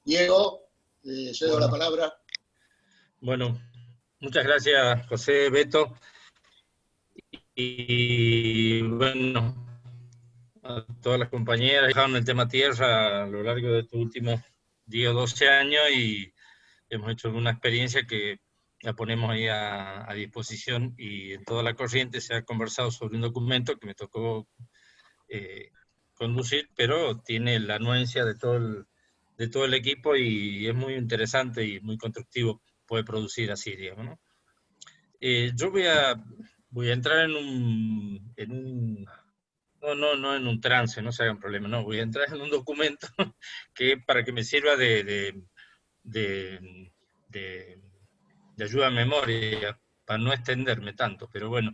Diego, cedo la Bueno. palabra. Bueno, muchas gracias, José, Beto. Y bueno, a todas las compañeras que dejaron el tema tierra a lo largo de estos últimos 10 o 12 años y hemos hecho una experiencia que la ponemos ahí a disposición y en toda la corriente se ha conversado sobre un documento que me tocó conducir, pero tiene la anuencia de todo el equipo y es muy interesante y muy constructivo puede producir así, digamos, ¿no? Yo voy a entrar en un no en un trance, no se hagan problema, no, voy a entrar en un documento que para que me sirva de ayuda a memoria, para no extenderme tanto, pero bueno,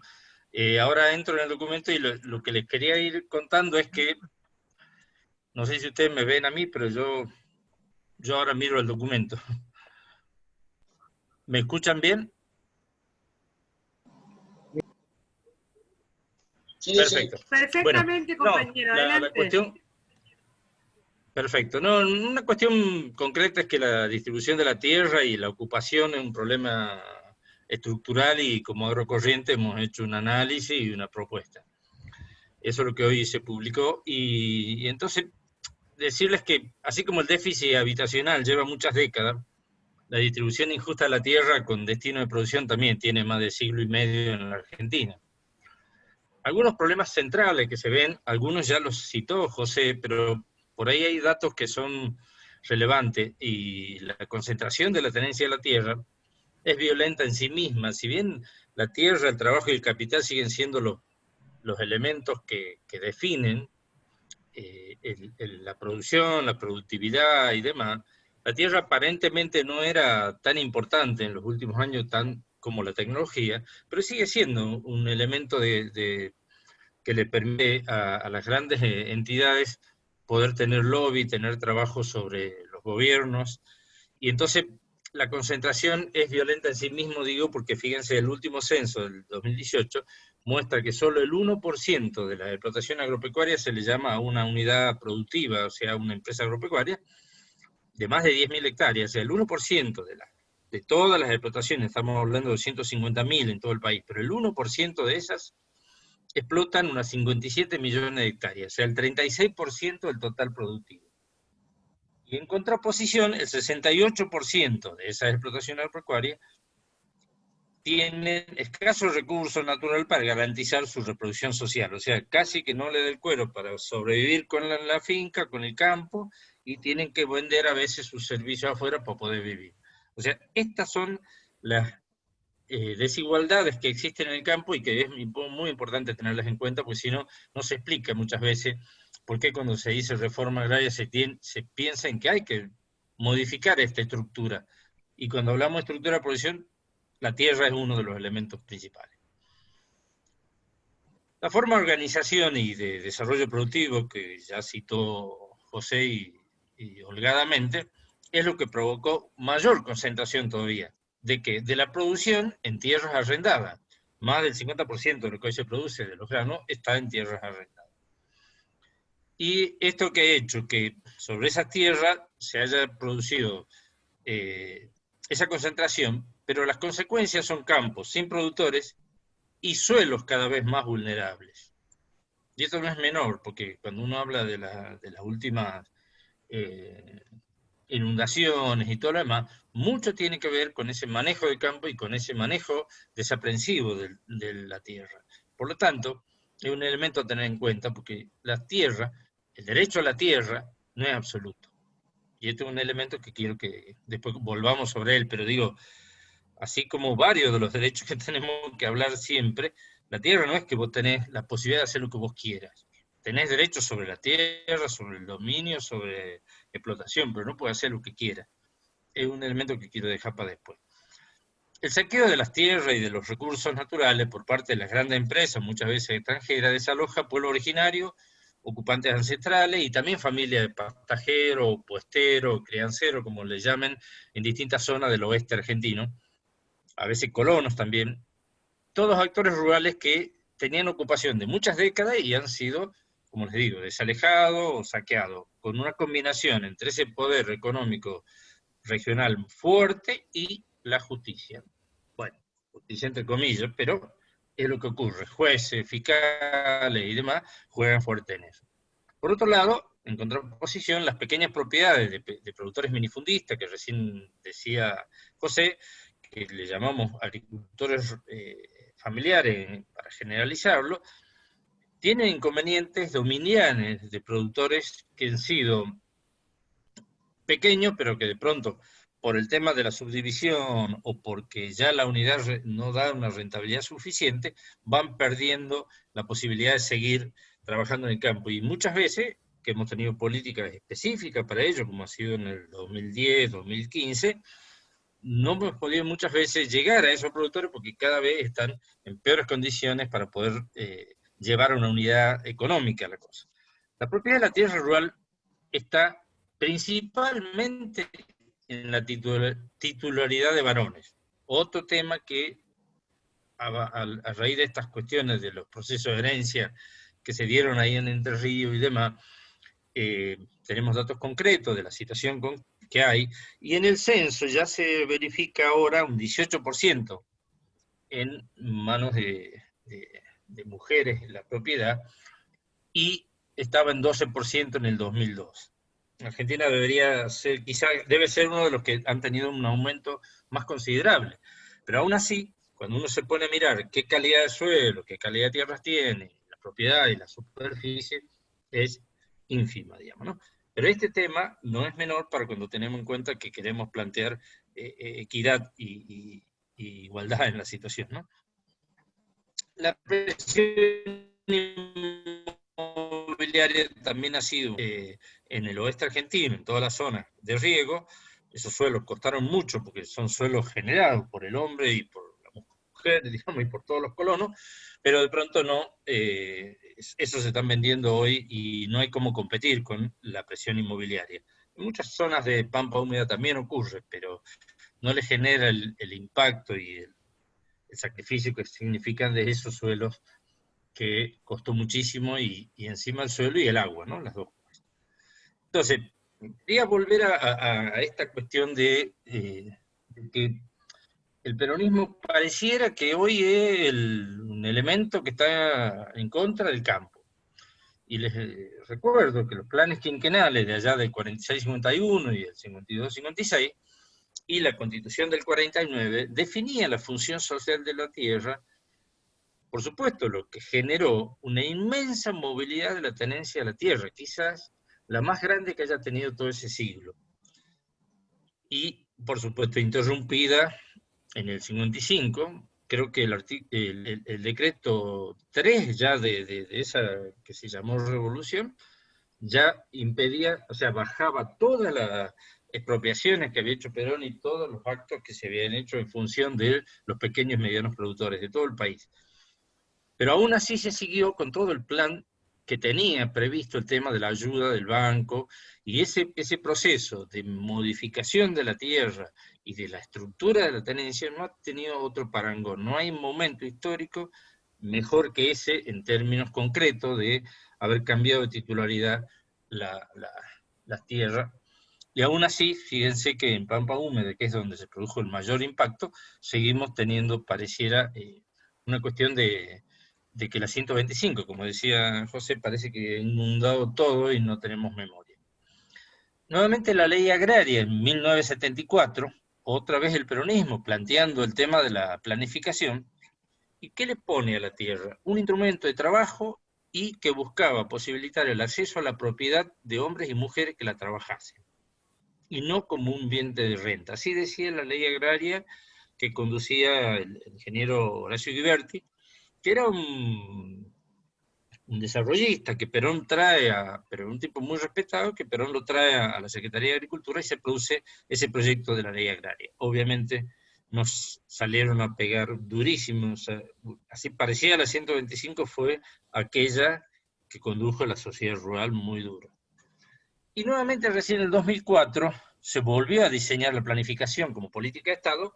ahora entro en el documento y lo que les quería ir contando es que, no sé si ustedes me ven a mí, pero yo ahora miro el documento. ¿Me escuchan bien? Sí, Perfecto. Perfectamente, Bueno, compañero, la adelante. cuestión... Perfecto. No, una cuestión concreta es que la distribución de la tierra y la ocupación es un problema estructural y como agrocorriente hemos hecho un análisis y una propuesta. Eso es lo que hoy se publicó y entonces decirles que así como el déficit habitacional lleva muchas décadas, la distribución injusta de la tierra con destino de producción también tiene más de siglo y medio en la Argentina. Algunos problemas centrales que se ven, algunos ya los citó José, pero por ahí hay datos que son relevantes y la concentración de la tenencia de la tierra es violenta en sí misma. Si bien la tierra, el trabajo y el capital siguen siendo los elementos que definen la producción, la productividad y demás, la tierra aparentemente no era tan importante en los últimos años como la tecnología, pero sigue siendo un elemento que le permite a las grandes entidades poder tener lobby, tener trabajo sobre los gobiernos, y entonces la concentración es violenta en sí mismo, digo, porque fíjense, el último censo del 2018 muestra que solo el 1% de la explotación agropecuaria se le llama a una unidad productiva, o sea, una empresa agropecuaria, de más de 10.000 hectáreas, o sea, el 1% de todas las explotaciones, estamos hablando de 150.000 en todo el país, pero el 1% de esas explotan unas 57 millones de hectáreas, o sea, el 36% del total productivo. Y en contraposición, el 68% de esa explotación agropecuaria tienen escasos recursos naturales para garantizar su reproducción social, o sea, casi que no le da el cuero para sobrevivir con la finca, con el campo, y tienen que vender a veces sus servicios afuera para poder vivir. O sea, estas son las desigualdades que existen en el campo y que es muy importante tenerlas en cuenta, porque si no, no se explica muchas veces por qué cuando se dice reforma agraria se piensa en que hay que modificar esta estructura. Y cuando hablamos de estructura de producción, la tierra es uno de los elementos principales. La forma de organización y de desarrollo productivo, que ya citó José y holgadamente, es lo que provocó mayor concentración todavía. ¿De qué? De la producción en tierras arrendadas. Más del 50% de lo que hoy se produce de los granos está en tierras arrendadas. Y esto que ha hecho que sobre esas tierras se haya producido esa concentración, pero las consecuencias son campos sin productores y suelos cada vez más vulnerables. Y esto no es menor, porque cuando uno habla de las últimas inundaciones y todo lo demás, mucho tiene que ver con ese manejo del campo y con ese manejo desaprensivo de la tierra. Por lo tanto, es un elemento a tener en cuenta, porque la tierra, el derecho a la tierra, no es absoluto. Y este es un elemento que quiero que después volvamos sobre él, pero digo, así como varios de los derechos que tenemos que hablar siempre, la tierra no es que vos tenés la posibilidad de hacer lo que vos quieras. Tenés derechos sobre la tierra, sobre el dominio, sobre explotación, pero no puedes hacer lo que quieras. Es un elemento que quiero dejar para después. El saqueo de las tierras y de los recursos naturales por parte de las grandes empresas, muchas veces extranjeras, desaloja pueblo originario, ocupantes ancestrales y también familias de pastajeros, puesteros, crianceros, como le llamen, en distintas zonas del oeste argentino, a veces colonos también, todos actores rurales que tenían ocupación de muchas décadas y han sido como les digo, desalejado o saqueado, con una combinación entre ese poder económico regional fuerte y la justicia. Bueno, justicia entre comillas, pero es lo que ocurre. Jueces, fiscales y demás juegan fuerte en eso. Por otro lado, en contraposición, las pequeñas propiedades de productores minifundistas, que recién decía José, que le llamamos agricultores familiares para generalizarlo, tienen inconvenientes dominiales de productores que han sido pequeños, pero que de pronto, por el tema de la subdivisión o porque ya la unidad no da una rentabilidad suficiente, van perdiendo la posibilidad de seguir trabajando en el campo. Y muchas veces, que hemos tenido políticas específicas para ello, como ha sido en el 2010, 2015, no hemos podido muchas veces llegar a esos productores porque cada vez están en peores condiciones para poder llevar a una unidad económica a la cosa. La propiedad de la tierra rural está principalmente en la titularidad de varones. Otro tema que, a raíz de estas cuestiones de los procesos de herencia que se dieron ahí en Entre Ríos y demás, tenemos datos concretos de la situación que hay, y en el censo ya se verifica ahora un 18% en manos de mujeres en la propiedad, y estaba en 12% en el 2002. Argentina debería ser, quizá debe ser uno de los que han tenido un aumento más considerable, pero aún así, cuando uno se pone a mirar qué calidad de suelo, qué calidad de tierras tiene, la propiedad y la superficie, es ínfima, digamos, ¿no? Pero este tema no es menor para cuando tenemos en cuenta que queremos plantear equidad y igualdad en la situación, ¿no? La presión inmobiliaria también ha sido en el oeste argentino, en toda la zona de riego. Esos suelos costaron mucho porque son suelos generados por el hombre y por la mujer, digamos, y por todos los colonos, pero de pronto no, esos se están vendiendo hoy y no hay cómo competir con la presión inmobiliaria. En muchas zonas de pampa húmeda también ocurre, pero no le genera el impacto y el sacrificio que significan de esos suelos, que costó muchísimo, y encima el suelo y el agua, ¿no? Las dos cosas. Entonces, quería volver a esta cuestión de que el peronismo pareciera que hoy es un elemento que está en contra del campo. Y les recuerdo que los planes quinquenales de allá del 46-51 y del 52-56, y la Constitución del 49, definía la función social de la tierra, por supuesto, lo que generó una inmensa movilidad de la tenencia de la tierra, quizás la más grande que haya tenido todo ese siglo. Y, por supuesto, interrumpida en el 55, creo que el decreto 3 ya de esa que se llamó revolución, ya impedía, o sea, bajaba todas las expropiaciones que había hecho Perón y todos los actos que se habían hecho en función de los pequeños y medianos productores de todo el país. Pero aún así se siguió con todo el plan que tenía previsto el tema de la ayuda del banco, y ese proceso de modificación de la tierra y de la estructura de la tenencia no ha tenido otro parangón. No hay momento histórico mejor que ese en términos concretos de haber cambiado de titularidad las tierras. Y aún así, fíjense que en pampa húmeda, que es donde se produjo el mayor impacto, seguimos teniendo, pareciera, una cuestión de que la 125, como decía José, parece que ha inundado todo y no tenemos memoria. Nuevamente la ley agraria en 1974, otra vez el peronismo planteando el tema de la planificación. ¿Y qué le pone a la tierra? Un instrumento de trabajo, y que buscaba posibilitar el acceso a la propiedad de hombres y mujeres que la trabajasen, y no como un bien de renta. Así decía la ley agraria que conducía el ingeniero Horacio Ghiberti, que era un desarrollista que Perón trae, pero un tipo muy respetado, que Perón lo trae a la Secretaría de Agricultura y se produce ese proyecto de la ley agraria. Obviamente nos salieron a pegar durísimo, o sea, así parecía la 125 fue aquella que condujo a la sociedad rural muy duro. Y nuevamente recién en el 2004 se volvió a diseñar la planificación como política de Estado,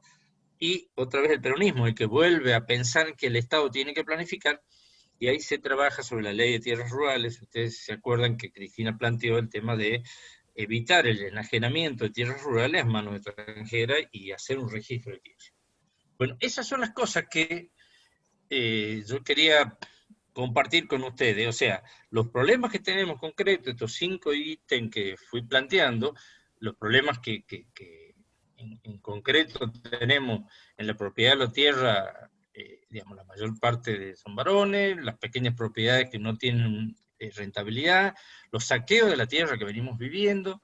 y otra vez el peronismo, el que vuelve a pensar que el Estado tiene que planificar, y ahí se trabaja sobre la ley de tierras rurales. Ustedes se acuerdan que Cristina planteó el tema de evitar el enajenamiento de tierras rurales a manos extranjeras y hacer un registro de tierras. Bueno, esas son las cosas que yo quería compartir con ustedes. O sea, los problemas que tenemos concretos, estos 5 ítems que fui planteando, los problemas que en concreto tenemos en la propiedad de la tierra, digamos, la mayor parte son varones, las pequeñas propiedades que no tienen rentabilidad, los saqueos de la tierra que venimos viviendo,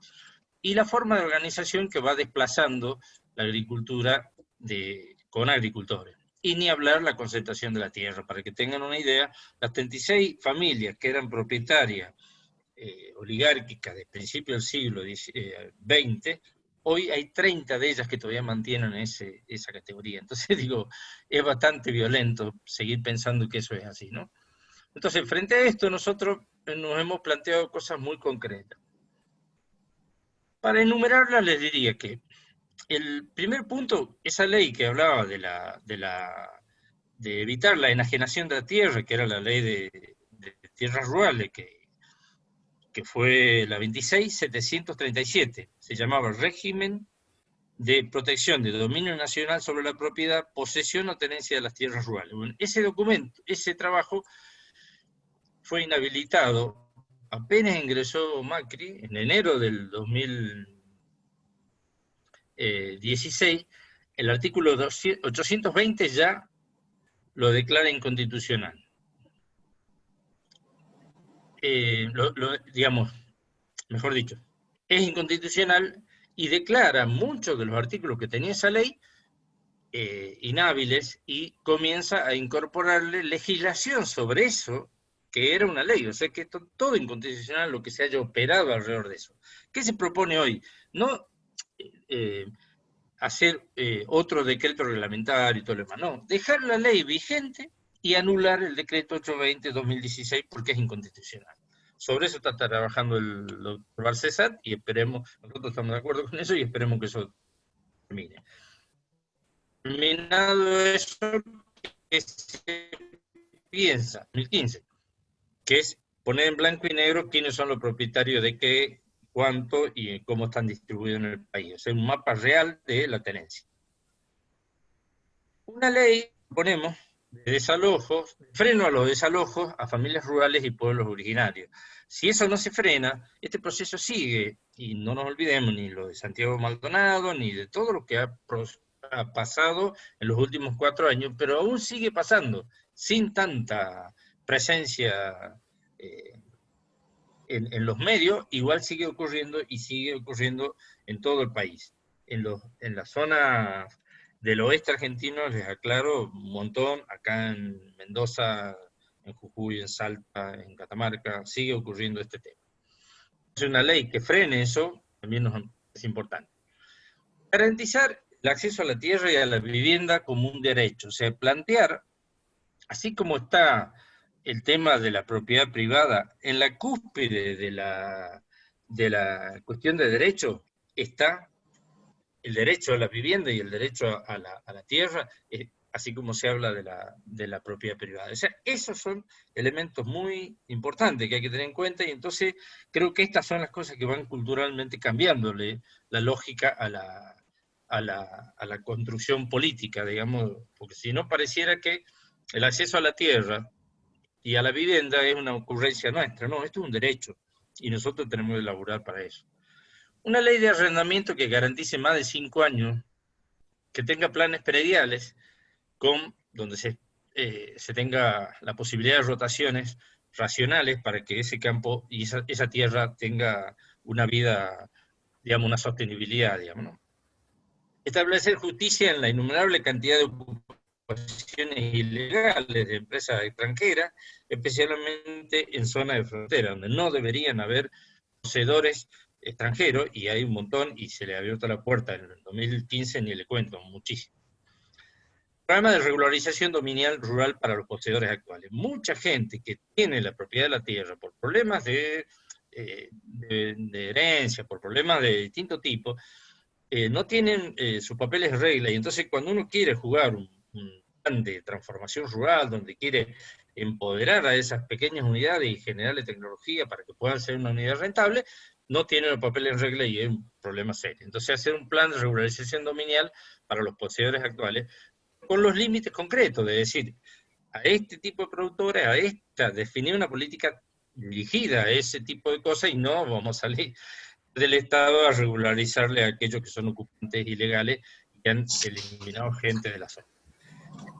y la forma de organización que va desplazando la agricultura con agricultores. Y ni hablar la concentración de la tierra. Para que tengan una idea, las 36 familias que eran propietarias oligárquicas de principio del siglo XX, hoy hay 30 de ellas que todavía mantienen esa categoría. Entonces digo, es bastante violento seguir pensando que eso es así, ¿no? Entonces, frente a esto, nosotros nos hemos planteado cosas muy concretas. Para enumerarlas, les diría que el primer punto, esa ley que hablaba de evitar la enajenación de la tierra, que era la ley de tierras rurales, que fue la 26.737, se llamaba Régimen de Protección de Dominio Nacional sobre la Propiedad, Posesión o Tenencia de las Tierras Rurales. Bueno, ese documento, ese trabajo fue inhabilitado apenas ingresó Macri, en enero del 2016, el artículo 820 ya lo declara inconstitucional. Digamos, mejor dicho, es inconstitucional y declara muchos de los artículos que tenía esa ley inhábiles y comienza a incorporarle legislación sobre eso que era una ley. O sea que todo inconstitucional lo que se haya operado alrededor de eso. ¿Qué se propone hoy? No hacer otro decreto reglamentario y todo lo demás, no, dejar la ley vigente y anular el decreto 820-2016 porque es inconstitucional. Sobre eso está trabajando el doctor Barcesat y esperemos, nosotros estamos de acuerdo con eso y esperemos que eso termine. Terminado eso, que se piensa, 2015, que es poner en blanco y negro quiénes son los propietarios de qué, cuánto y cómo están distribuidos en el país. O sea, un mapa real de la tenencia. Una ley, ponemos, de desalojos, freno a los desalojos a familias rurales y pueblos originarios. Si eso no se frena, este proceso sigue, y no nos olvidemos ni lo de Santiago Maldonado, ni de todo lo que ha pasado en los últimos 4 años, pero aún sigue pasando, sin tanta presencia en los medios, igual sigue ocurriendo y sigue ocurriendo en todo el país. En la zona del oeste argentino, les aclaro, un montón, acá en Mendoza, en Jujuy, en Salta, en Catamarca, sigue ocurriendo este tema. Es una ley que frene eso, también es importante. Garantizar el acceso a la tierra y a la vivienda como un derecho, o sea, plantear, así como está el tema de la propiedad privada, en la cúspide de la cuestión de derecho está el derecho a la vivienda y el derecho a la tierra, así como se habla de la propiedad privada. O sea, esos son elementos muy importantes que hay que tener en cuenta, y entonces creo que estas son las cosas que van culturalmente cambiándole la lógica a la construcción política, digamos, porque si no pareciera que el acceso a la tierra y a la vivienda es una ocurrencia nuestra. No, esto es un derecho, y nosotros tenemos que elaborar para eso. Una ley de arrendamiento que garantice más de 5 años, que tenga planes prediales, donde se tenga la posibilidad de rotaciones racionales para que ese campo y esa tierra tenga una vida, digamos, una sostenibilidad, digamos, ¿no? Establecer justicia en la innumerable cantidad de ocupaciones ilegales de empresas extranjeras, especialmente en zonas de frontera, donde no deberían haber poseedores extranjeros, y hay un montón, y se le ha abierto la puerta en el 2015, ni le cuento, muchísimo. Programa de regularización dominial rural para los poseedores actuales. Mucha gente que tiene la propiedad de la tierra por problemas de herencia, por problemas de distinto tipo, no tienen sus papeles en regla, y entonces cuando uno quiere jugar un plan de transformación rural, donde quiere empoderar a esas pequeñas unidades y generarle tecnología para que puedan ser una unidad rentable, no tienen el papel en regla y es un problema serio. Entonces hacer un plan de regularización dominial para los poseedores actuales, con los límites concretos, de decir, a este tipo de productores, definir una política dirigida a ese tipo de cosas y no vamos a salir del Estado a regularizarle a aquellos que son ocupantes ilegales y que han eliminado gente de la zona.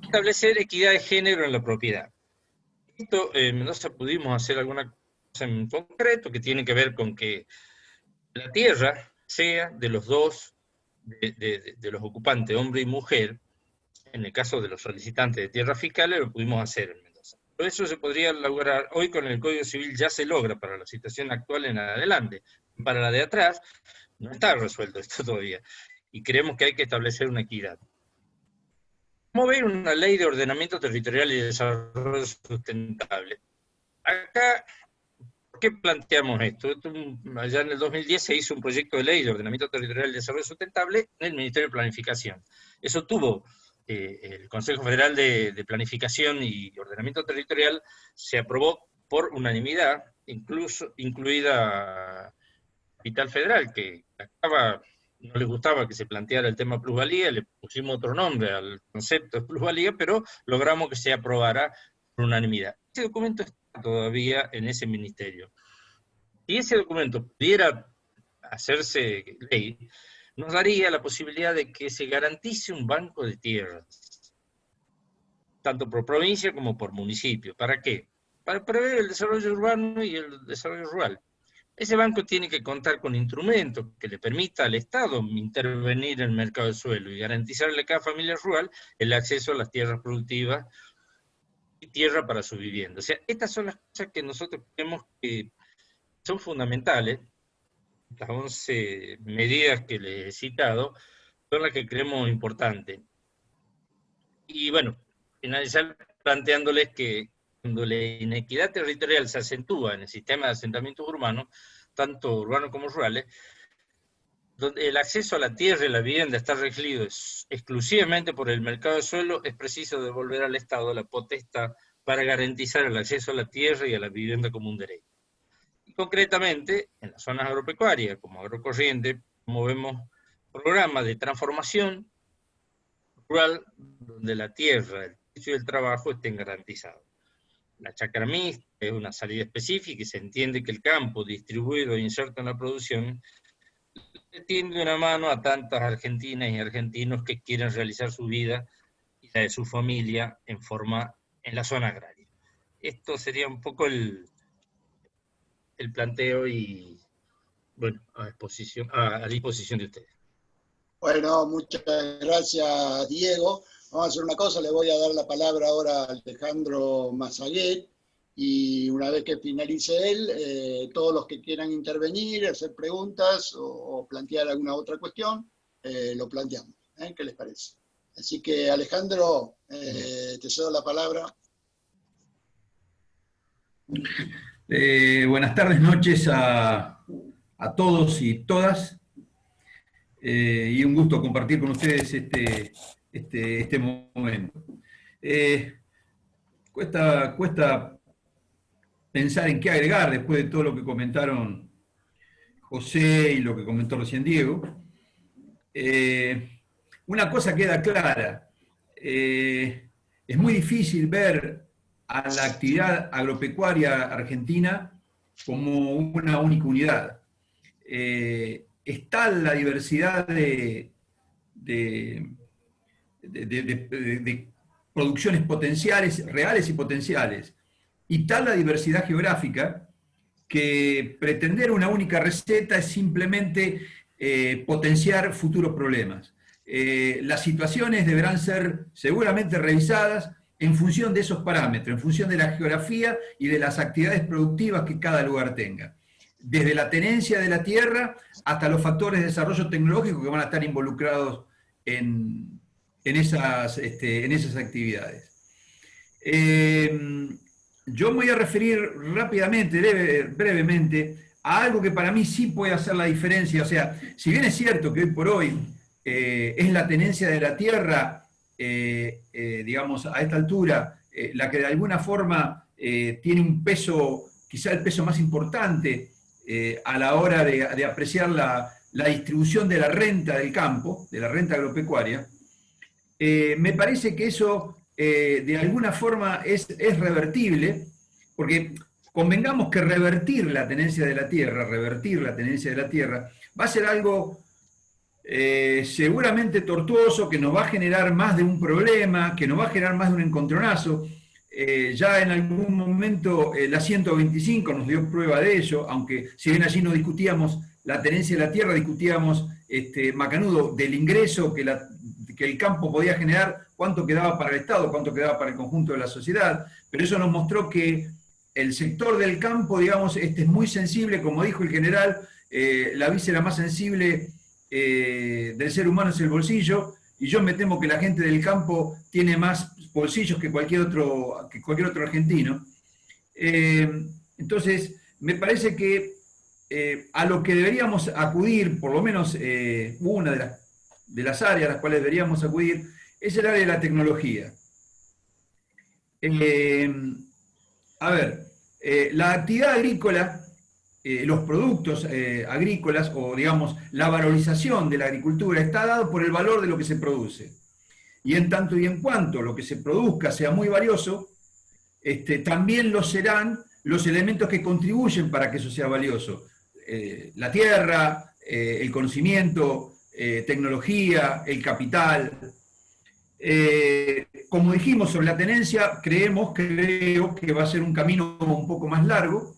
Establecer equidad de género en la propiedad. Esto en Mendoza pudimos hacer alguna cosa en concreto que tiene que ver con que la tierra sea de los dos, de los ocupantes, hombre y mujer. En el caso de los solicitantes de tierras fiscales lo pudimos hacer en Mendoza. Pero eso se podría lograr, hoy con el Código Civil ya se logra para la situación actual en adelante. Para la de atrás no está resuelto esto todavía. Y creemos que hay que establecer una equidad. Promover una ley de ordenamiento territorial y desarrollo sustentable. Acá, ¿por qué planteamos esto? Allá en el 2010 se hizo un proyecto de ley de ordenamiento territorial y desarrollo sustentable en el Ministerio de Planificación. Eso tuvo el Consejo Federal de Planificación y Ordenamiento Territorial, se aprobó por unanimidad, incluida Capital Federal, que no les gustaba que se planteara el tema plusvalía, le pusimos otro nombre al concepto de plusvalía, pero logramos que se aprobara por unanimidad. Ese documento está todavía en ese ministerio. Si ese documento pudiera hacerse ley, nos daría la posibilidad de que se garantice un banco de tierras, tanto por provincia como por municipio. ¿Para qué? Para prever el desarrollo urbano y el desarrollo rural. Ese banco tiene que contar con instrumentos que le permita al Estado intervenir en el mercado del suelo y garantizarle a cada familia rural el acceso a las tierras productivas y tierra para su vivienda. O sea, estas son las cosas que nosotros creemos que son fundamentales. Las 11 medidas que les he citado son las que creemos importantes. Y bueno, finalizar planteándoles que cuando la inequidad territorial se acentúa en el sistema de asentamientos urbanos, tanto urbanos como rurales, donde el acceso a la tierra y la vivienda está regido exclusivamente por el mercado de suelo, es preciso devolver al Estado la potestad para garantizar el acceso a la tierra y a la vivienda como un derecho. Y concretamente, en las zonas agropecuarias, como Agrocorriente, promovemos programas de transformación rural donde la tierra, el precio y el trabajo estén garantizados. La chacra mixta es una salida específica y se entiende que el campo distribuido e inserto en la producción le tiende una mano a tantas argentinas y argentinos que quieren realizar su vida y la de su familia en la zona agraria. Esto sería un poco el planteo y, bueno, a disposición de ustedes. Bueno, muchas gracias, Diego. Vamos a hacer una cosa, le voy a dar la palabra ahora a Alejandro Mazaguet, y una vez que finalice él, todos los que quieran intervenir, hacer preguntas o plantear alguna otra cuestión, lo planteamos. ¿Qué les parece? Así que, Alejandro, te cedo la palabra. Buenas tardes, noches a todos y todas, y un gusto compartir con ustedes este momento. Cuesta pensar en qué agregar después de todo lo que comentaron José y lo que comentó recién Diego. Una cosa queda clara, es muy difícil ver a la actividad agropecuaria argentina como una única unidad. Está la diversidad de producciones potenciales, reales y potenciales, y tal la diversidad geográfica que pretender una única receta es simplemente potenciar futuros problemas. Las situaciones deberán ser seguramente revisadas en función de esos parámetros, en función de la geografía y de las actividades productivas que cada lugar tenga. Desde la tenencia de la tierra hasta los factores de desarrollo tecnológico que van a estar involucrados en esas actividades. Yo me voy a referir rápidamente, brevemente, a algo que para mí sí puede hacer la diferencia. O sea, si bien es cierto que hoy por hoy es la tenencia de la tierra, digamos, a esta altura, la que de alguna forma tiene un peso, quizá el peso más importante a la hora de apreciar la distribución de la renta del campo, de la renta agropecuaria, me parece que eso de alguna forma es revertible, porque convengamos que revertir la tenencia de la tierra va a ser algo seguramente tortuoso, que nos va a generar más de un problema, que nos va a generar más de un encontronazo. Ya en algún momento la 125 nos dio prueba de ello, aunque si bien allí no discutíamos la tenencia de la tierra, discutíamos, Macanudo, del ingreso que el campo podía generar, cuánto quedaba para el Estado, cuánto quedaba para el conjunto de la sociedad, pero eso nos mostró que el sector del campo, digamos, es muy sensible, como dijo el general, la víscera más sensible del ser humano es el bolsillo, y yo me temo que la gente del campo tiene más bolsillos que cualquier otro argentino. Entonces, me parece que a lo que deberíamos acudir, por lo menos una de las áreas a las cuales deberíamos acudir, es el área de la tecnología. A ver, la actividad agrícola, los productos agrícolas, o digamos, la valorización de la agricultura está dado por el valor de lo que se produce. Y en tanto y en cuanto lo que se produzca sea muy valioso, también lo serán los elementos que contribuyen para que eso sea valioso. La tierra, el conocimiento, tecnología, el capital. Como dijimos sobre la tenencia, creo que va a ser un camino un poco más largo,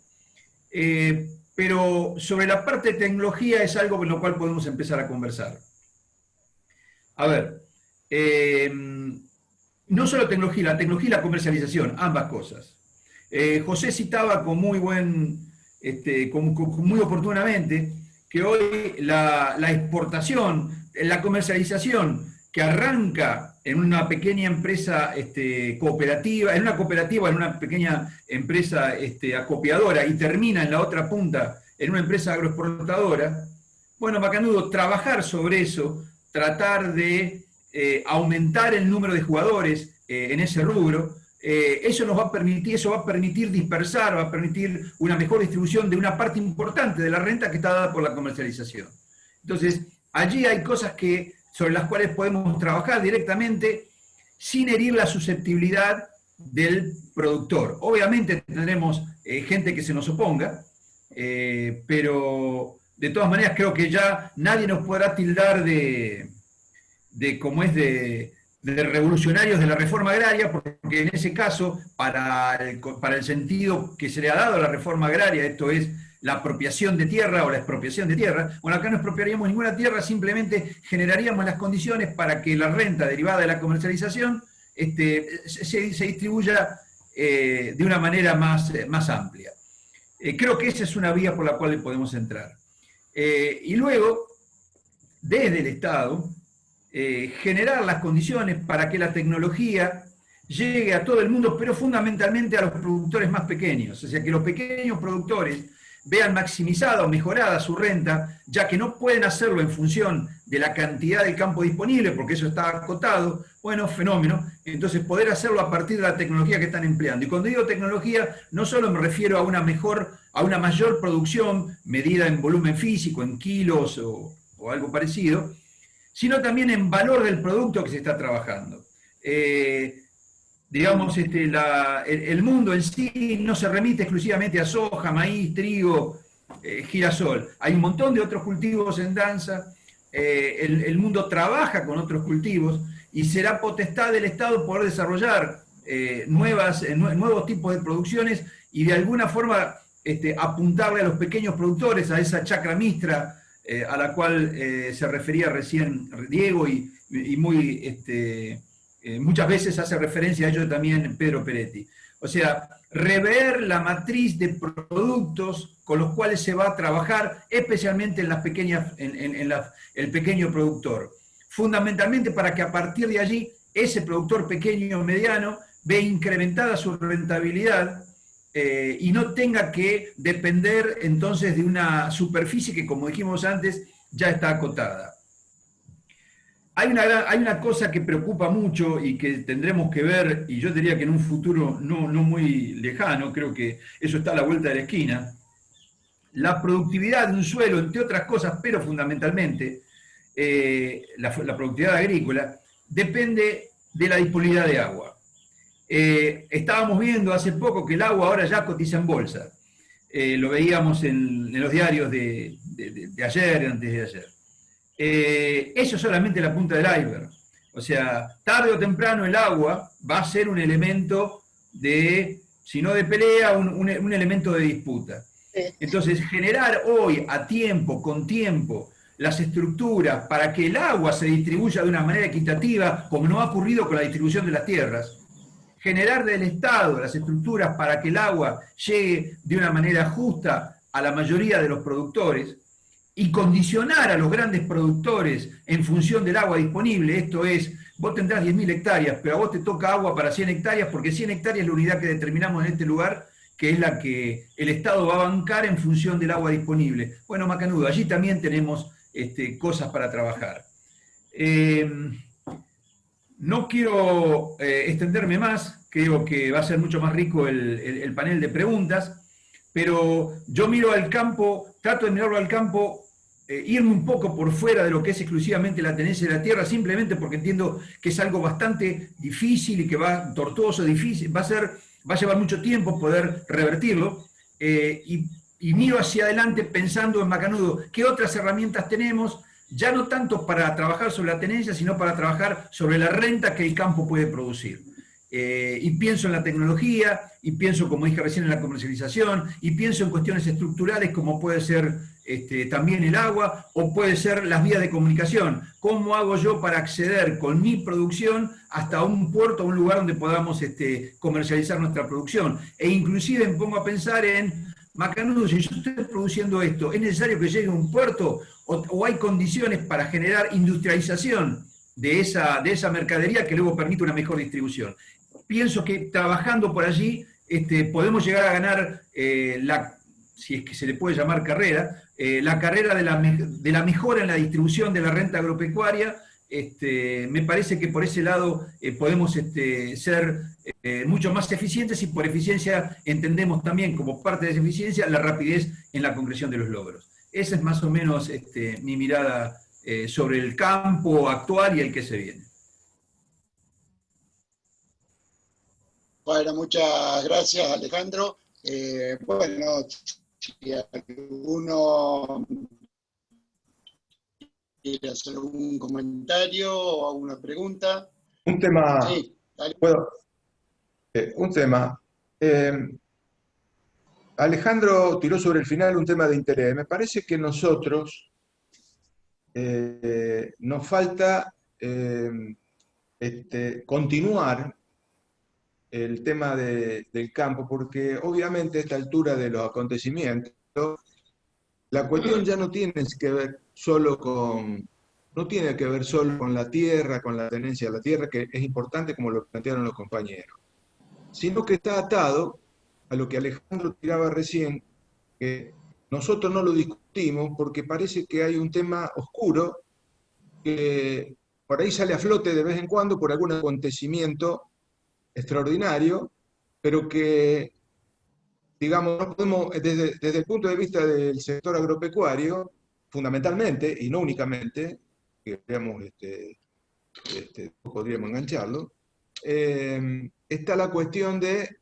pero sobre la parte de tecnología es algo con lo cual podemos empezar a conversar. A ver, no solo tecnología, la tecnología y la comercialización, ambas cosas. José citaba con muy oportunamente que hoy la exportación, la comercialización que arranca en una pequeña empresa cooperativa, en una pequeña empresa acopiadora y termina en la otra punta en una empresa agroexportadora, bueno, Macanudo, trabajar sobre eso, tratar de aumentar el número de jugadores en ese rubro, eso va a permitir dispersar, va a permitir una mejor distribución de una parte importante de la renta que está dada por la comercialización. Entonces, allí hay cosas sobre las cuales podemos trabajar directamente sin herir la susceptibilidad del productor. Obviamente tendremos gente que se nos oponga, pero de todas maneras creo que ya nadie nos podrá tildar de revolucionarios de la reforma agraria, porque en ese caso, para el sentido que se le ha dado a la reforma agraria, esto es la apropiación de tierra o la expropiación de tierra, bueno, acá no expropiaríamos ninguna tierra, simplemente generaríamos las condiciones para que la renta derivada de la comercialización se distribuya de una manera más amplia. Creo que esa es una vía por la cual podemos entrar. Y luego, desde el Estado, generar las condiciones para que la tecnología llegue a todo el mundo, pero fundamentalmente a los productores más pequeños, o sea, que los pequeños productores vean maximizada o mejorada su renta, ya que no pueden hacerlo en función de la cantidad de campo disponible, porque eso está acotado, bueno, fenómeno, entonces poder hacerlo a partir de la tecnología que están empleando. Y cuando digo tecnología, no solo me refiero a una mayor producción, medida en volumen físico, en kilos o algo parecido, sino también en valor del producto que se está trabajando. Digamos, el mundo en sí no se remite exclusivamente a soja, maíz, trigo, girasol. Hay un montón de otros cultivos en danza, el mundo trabaja con otros cultivos y será potestad del Estado poder desarrollar nuevos tipos de producciones y de alguna forma apuntarle a los pequeños productores, a esa chacra mistra a la cual se refería recién Diego y muchas veces hace referencia a ello también Pedro Peretti. O sea, rever la matriz de productos con los cuales se va a trabajar, especialmente en el pequeño productor. Fundamentalmente para que a partir de allí, ese productor pequeño o mediano ve incrementada su rentabilidad y no tenga que depender entonces de una superficie que, como dijimos antes, ya está acotada. hay una cosa que preocupa mucho y que tendremos que ver, y yo diría que en un futuro no muy lejano, creo que eso está a la vuelta de la esquina, la productividad de un suelo, entre otras cosas, pero fundamentalmente la productividad agrícola, depende de la disponibilidad de agua. Estábamos viendo hace poco que el agua ahora ya cotiza en bolsa. Lo veíamos en los diarios de ayer, antes de ayer. Eso es solamente la punta del iceberg. O sea, tarde o temprano el agua va a ser un elemento de, si no de pelea, un elemento de disputa. Entonces, generar hoy a tiempo, con tiempo, las estructuras para que el agua se distribuya de una manera equitativa, como no ha ocurrido con la distribución de las tierras, generar del Estado las estructuras para que el agua llegue de una manera justa a la mayoría de los productores, y condicionar a los grandes productores en función del agua disponible. Esto es, vos tendrás 10.000 hectáreas, pero a vos te toca agua para 100 hectáreas, porque 100 hectáreas es la unidad que determinamos en este lugar, que es la que el Estado va a bancar en función del agua disponible. Bueno, Macanudo, allí también tenemos cosas para trabajar. No quiero extenderme más, creo que va a ser mucho más rico el panel de preguntas, pero yo miro al campo, trato de mirarlo al campo, irme un poco por fuera de lo que es exclusivamente la tenencia de la tierra, simplemente porque entiendo que es algo bastante difícil y que tortuoso, difícil, va a llevar mucho tiempo poder revertirlo, y miro hacia adelante pensando en Macanudo, ¿qué otras herramientas tenemos? Ya no tanto para trabajar sobre la tenencia, sino para trabajar sobre la renta que el campo puede producir. Y pienso en la tecnología, y pienso, como dije recién, en la comercialización, y pienso en cuestiones estructurales como puede ser también el agua, o puede ser las vías de comunicación. ¿Cómo hago yo para acceder con mi producción hasta un puerto, un lugar donde podamos comercializar nuestra producción? E inclusive me pongo a pensar en, Macanudo, si yo estoy produciendo esto, ¿es necesario que llegue a un puerto o hay condiciones para generar industrialización de esa mercadería que luego permite una mejor distribución? Pienso que trabajando por allí podemos llegar a ganar, si es que se le puede llamar carrera, la carrera de la mejora en la distribución de la renta agropecuaria. Me parece que por ese lado podemos ser mucho más eficientes, y por eficiencia entendemos también como parte de esa eficiencia la rapidez en la concreción de los logros. Esa es más o menos mi mirada sobre el campo actual y el que se viene. Bueno, muchas gracias, Alejandro. Bueno, si alguno quiere hacer algún comentario o alguna pregunta. Un tema. Sí, dale. Un tema. Alejandro tiró sobre el final un tema de interés. Me parece que nosotros nos falta continuar el tema del campo, porque obviamente a esta altura de los acontecimientos, la cuestión ya no tiene que ver solo con la tierra, con la tenencia de la tierra, que es importante como lo plantearon los compañeros, sino que está atado a lo que Alejandro tiraba recién, que nosotros no lo discutimos porque parece que hay un tema oscuro que por ahí sale a flote de vez en cuando por algún acontecimiento extraordinario, pero que, digamos, no podemos, desde el punto de vista del sector agropecuario, fundamentalmente, y no únicamente, que podríamos engancharlo, está la cuestión de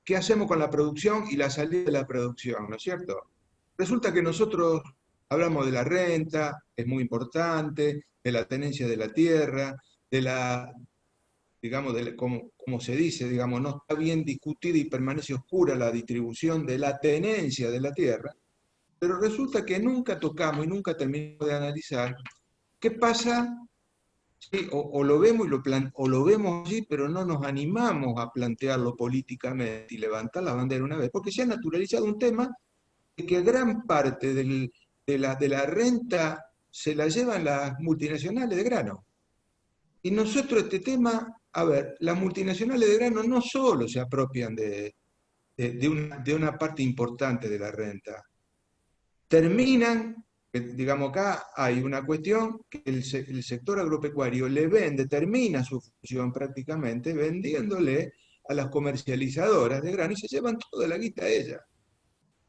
qué hacemos con la producción y la salida de la producción, ¿no es cierto? Resulta que nosotros hablamos de la renta, es muy importante, de la tenencia de la tierra, de la, digamos, como se dice, digamos, no está bien discutida y permanece oscura la distribución de la tenencia de la tierra, pero resulta que nunca tocamos y nunca terminamos de analizar qué pasa, ¿sí? o lo vemos o lo vemos allí, pero no nos animamos a plantearlo políticamente y levantar la bandera una vez, porque se ha naturalizado un tema de que gran parte de la renta se la llevan las multinacionales de grano. Y nosotros este tema, a ver, las multinacionales de grano no solo se apropian de una parte importante de la renta, terminan Digamos, acá hay una cuestión que el sector agropecuario le vende, termina su función prácticamente vendiéndole a las comercializadoras de grano y se llevan toda la guita a ellas.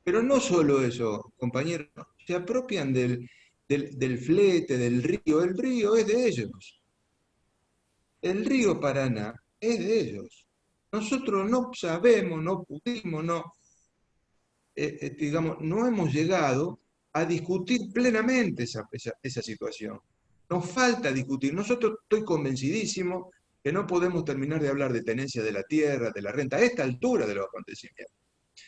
Pero no solo eso, compañeros, se apropian del flete, del río. El río es de ellos. El río Paraná es de ellos. Nosotros no sabemos, no pudimos, digamos, no hemos llegado a discutir plenamente esa situación. Nos falta discutir. Nosotros estoy convencidísimo que no podemos terminar de hablar de tenencia de la tierra, de la renta, a esta altura de los acontecimientos,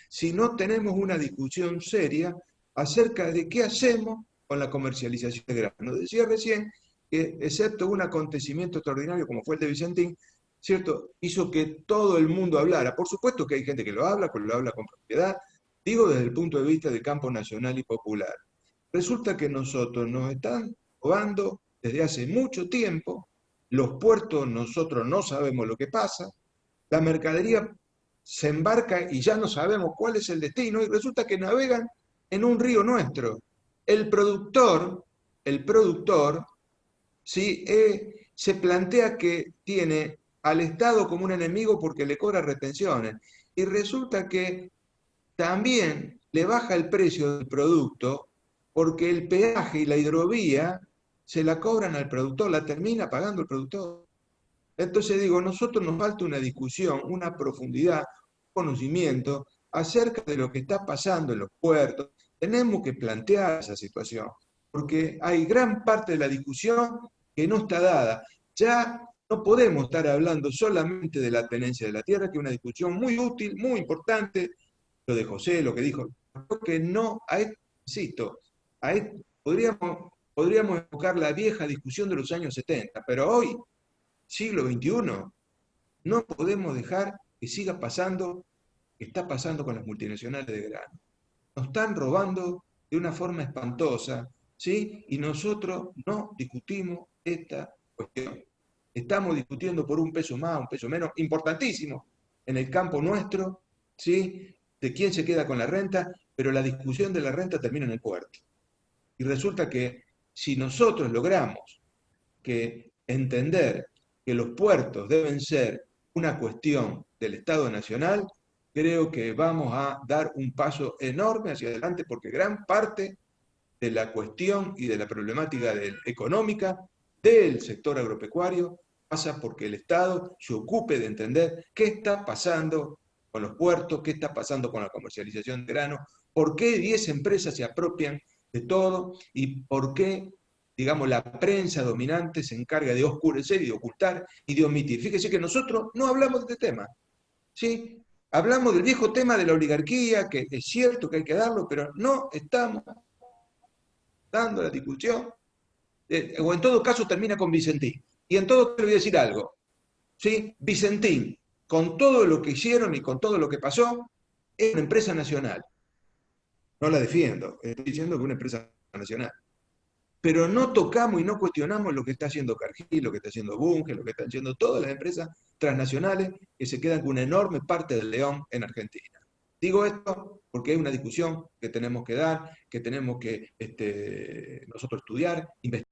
si no tenemos una discusión seria acerca de qué hacemos con la comercialización de grano. Decía recién que, excepto un acontecimiento extraordinario como fue el de Vicentín, ¿cierto?, hizo que todo el mundo hablara. Por supuesto que hay gente que lo habla con propiedad, digo desde el punto de vista del campo nacional y popular. Resulta que nosotros nos están robando desde hace mucho tiempo, los puertos nosotros no sabemos lo que pasa, la mercadería se embarca y ya no sabemos cuál es el destino y resulta que navegan en un río nuestro. El productor ¿sí?, se plantea que tiene al Estado como un enemigo porque le cobra retenciones y resulta que también le baja el precio del producto porque el peaje y la hidrovía se la cobran al productor, la termina pagando el productor. Entonces digo, nosotros nos falta una discusión, una profundidad, un conocimiento acerca de lo que está pasando en los puertos. Tenemos que plantear esa situación, porque hay gran parte de la discusión que no está dada. Ya no podemos estar hablando solamente de la tenencia de la tierra, que es una discusión muy útil, muy importante, lo de José, lo que dijo, que no, insisto, podríamos enfocar la vieja discusión de los años 70, pero hoy, siglo XXI, no podemos dejar que siga pasando lo que está pasando con las multinacionales de grano. Nos están robando de una forma espantosa, ¿sí? Y nosotros no discutimos esta cuestión. Estamos discutiendo por un peso más, un peso menos, importantísimo en el campo nuestro, ¿sí?, de quién se queda con la renta, pero la discusión de la renta termina en el puerto. Y resulta que si nosotros logramos entender que los puertos deben ser una cuestión del Estado Nacional, creo que vamos a dar un paso enorme hacia adelante porque gran parte de la cuestión y de la problemática económica del sector agropecuario pasa porque el Estado se ocupe de entender qué está pasando con los puertos, qué está pasando con la comercialización de grano, por qué 10 empresas se apropian de todo y por qué, digamos, la prensa dominante se encarga de oscurecer y de ocultar y de omitir. Fíjese que nosotros no hablamos de este tema, ¿sí? Hablamos del viejo tema de la oligarquía, que es cierto que hay que darlo, pero no estamos dando la discusión, o en todo caso termina con Vicentín. Y en todo caso le voy a decir algo, ¿sí? Vicentín, con todo lo que hicieron y con todo lo que pasó, es una empresa nacional. No la defiendo, estoy diciendo que es una empresa nacional. Pero no tocamos y no cuestionamos lo que está haciendo Cargill, lo que está haciendo Bunge, lo que están haciendo todas las empresas transnacionales que se quedan con una enorme parte del león en Argentina. Digo esto porque hay una discusión que tenemos que dar, que tenemos que nosotros estudiar, investigar.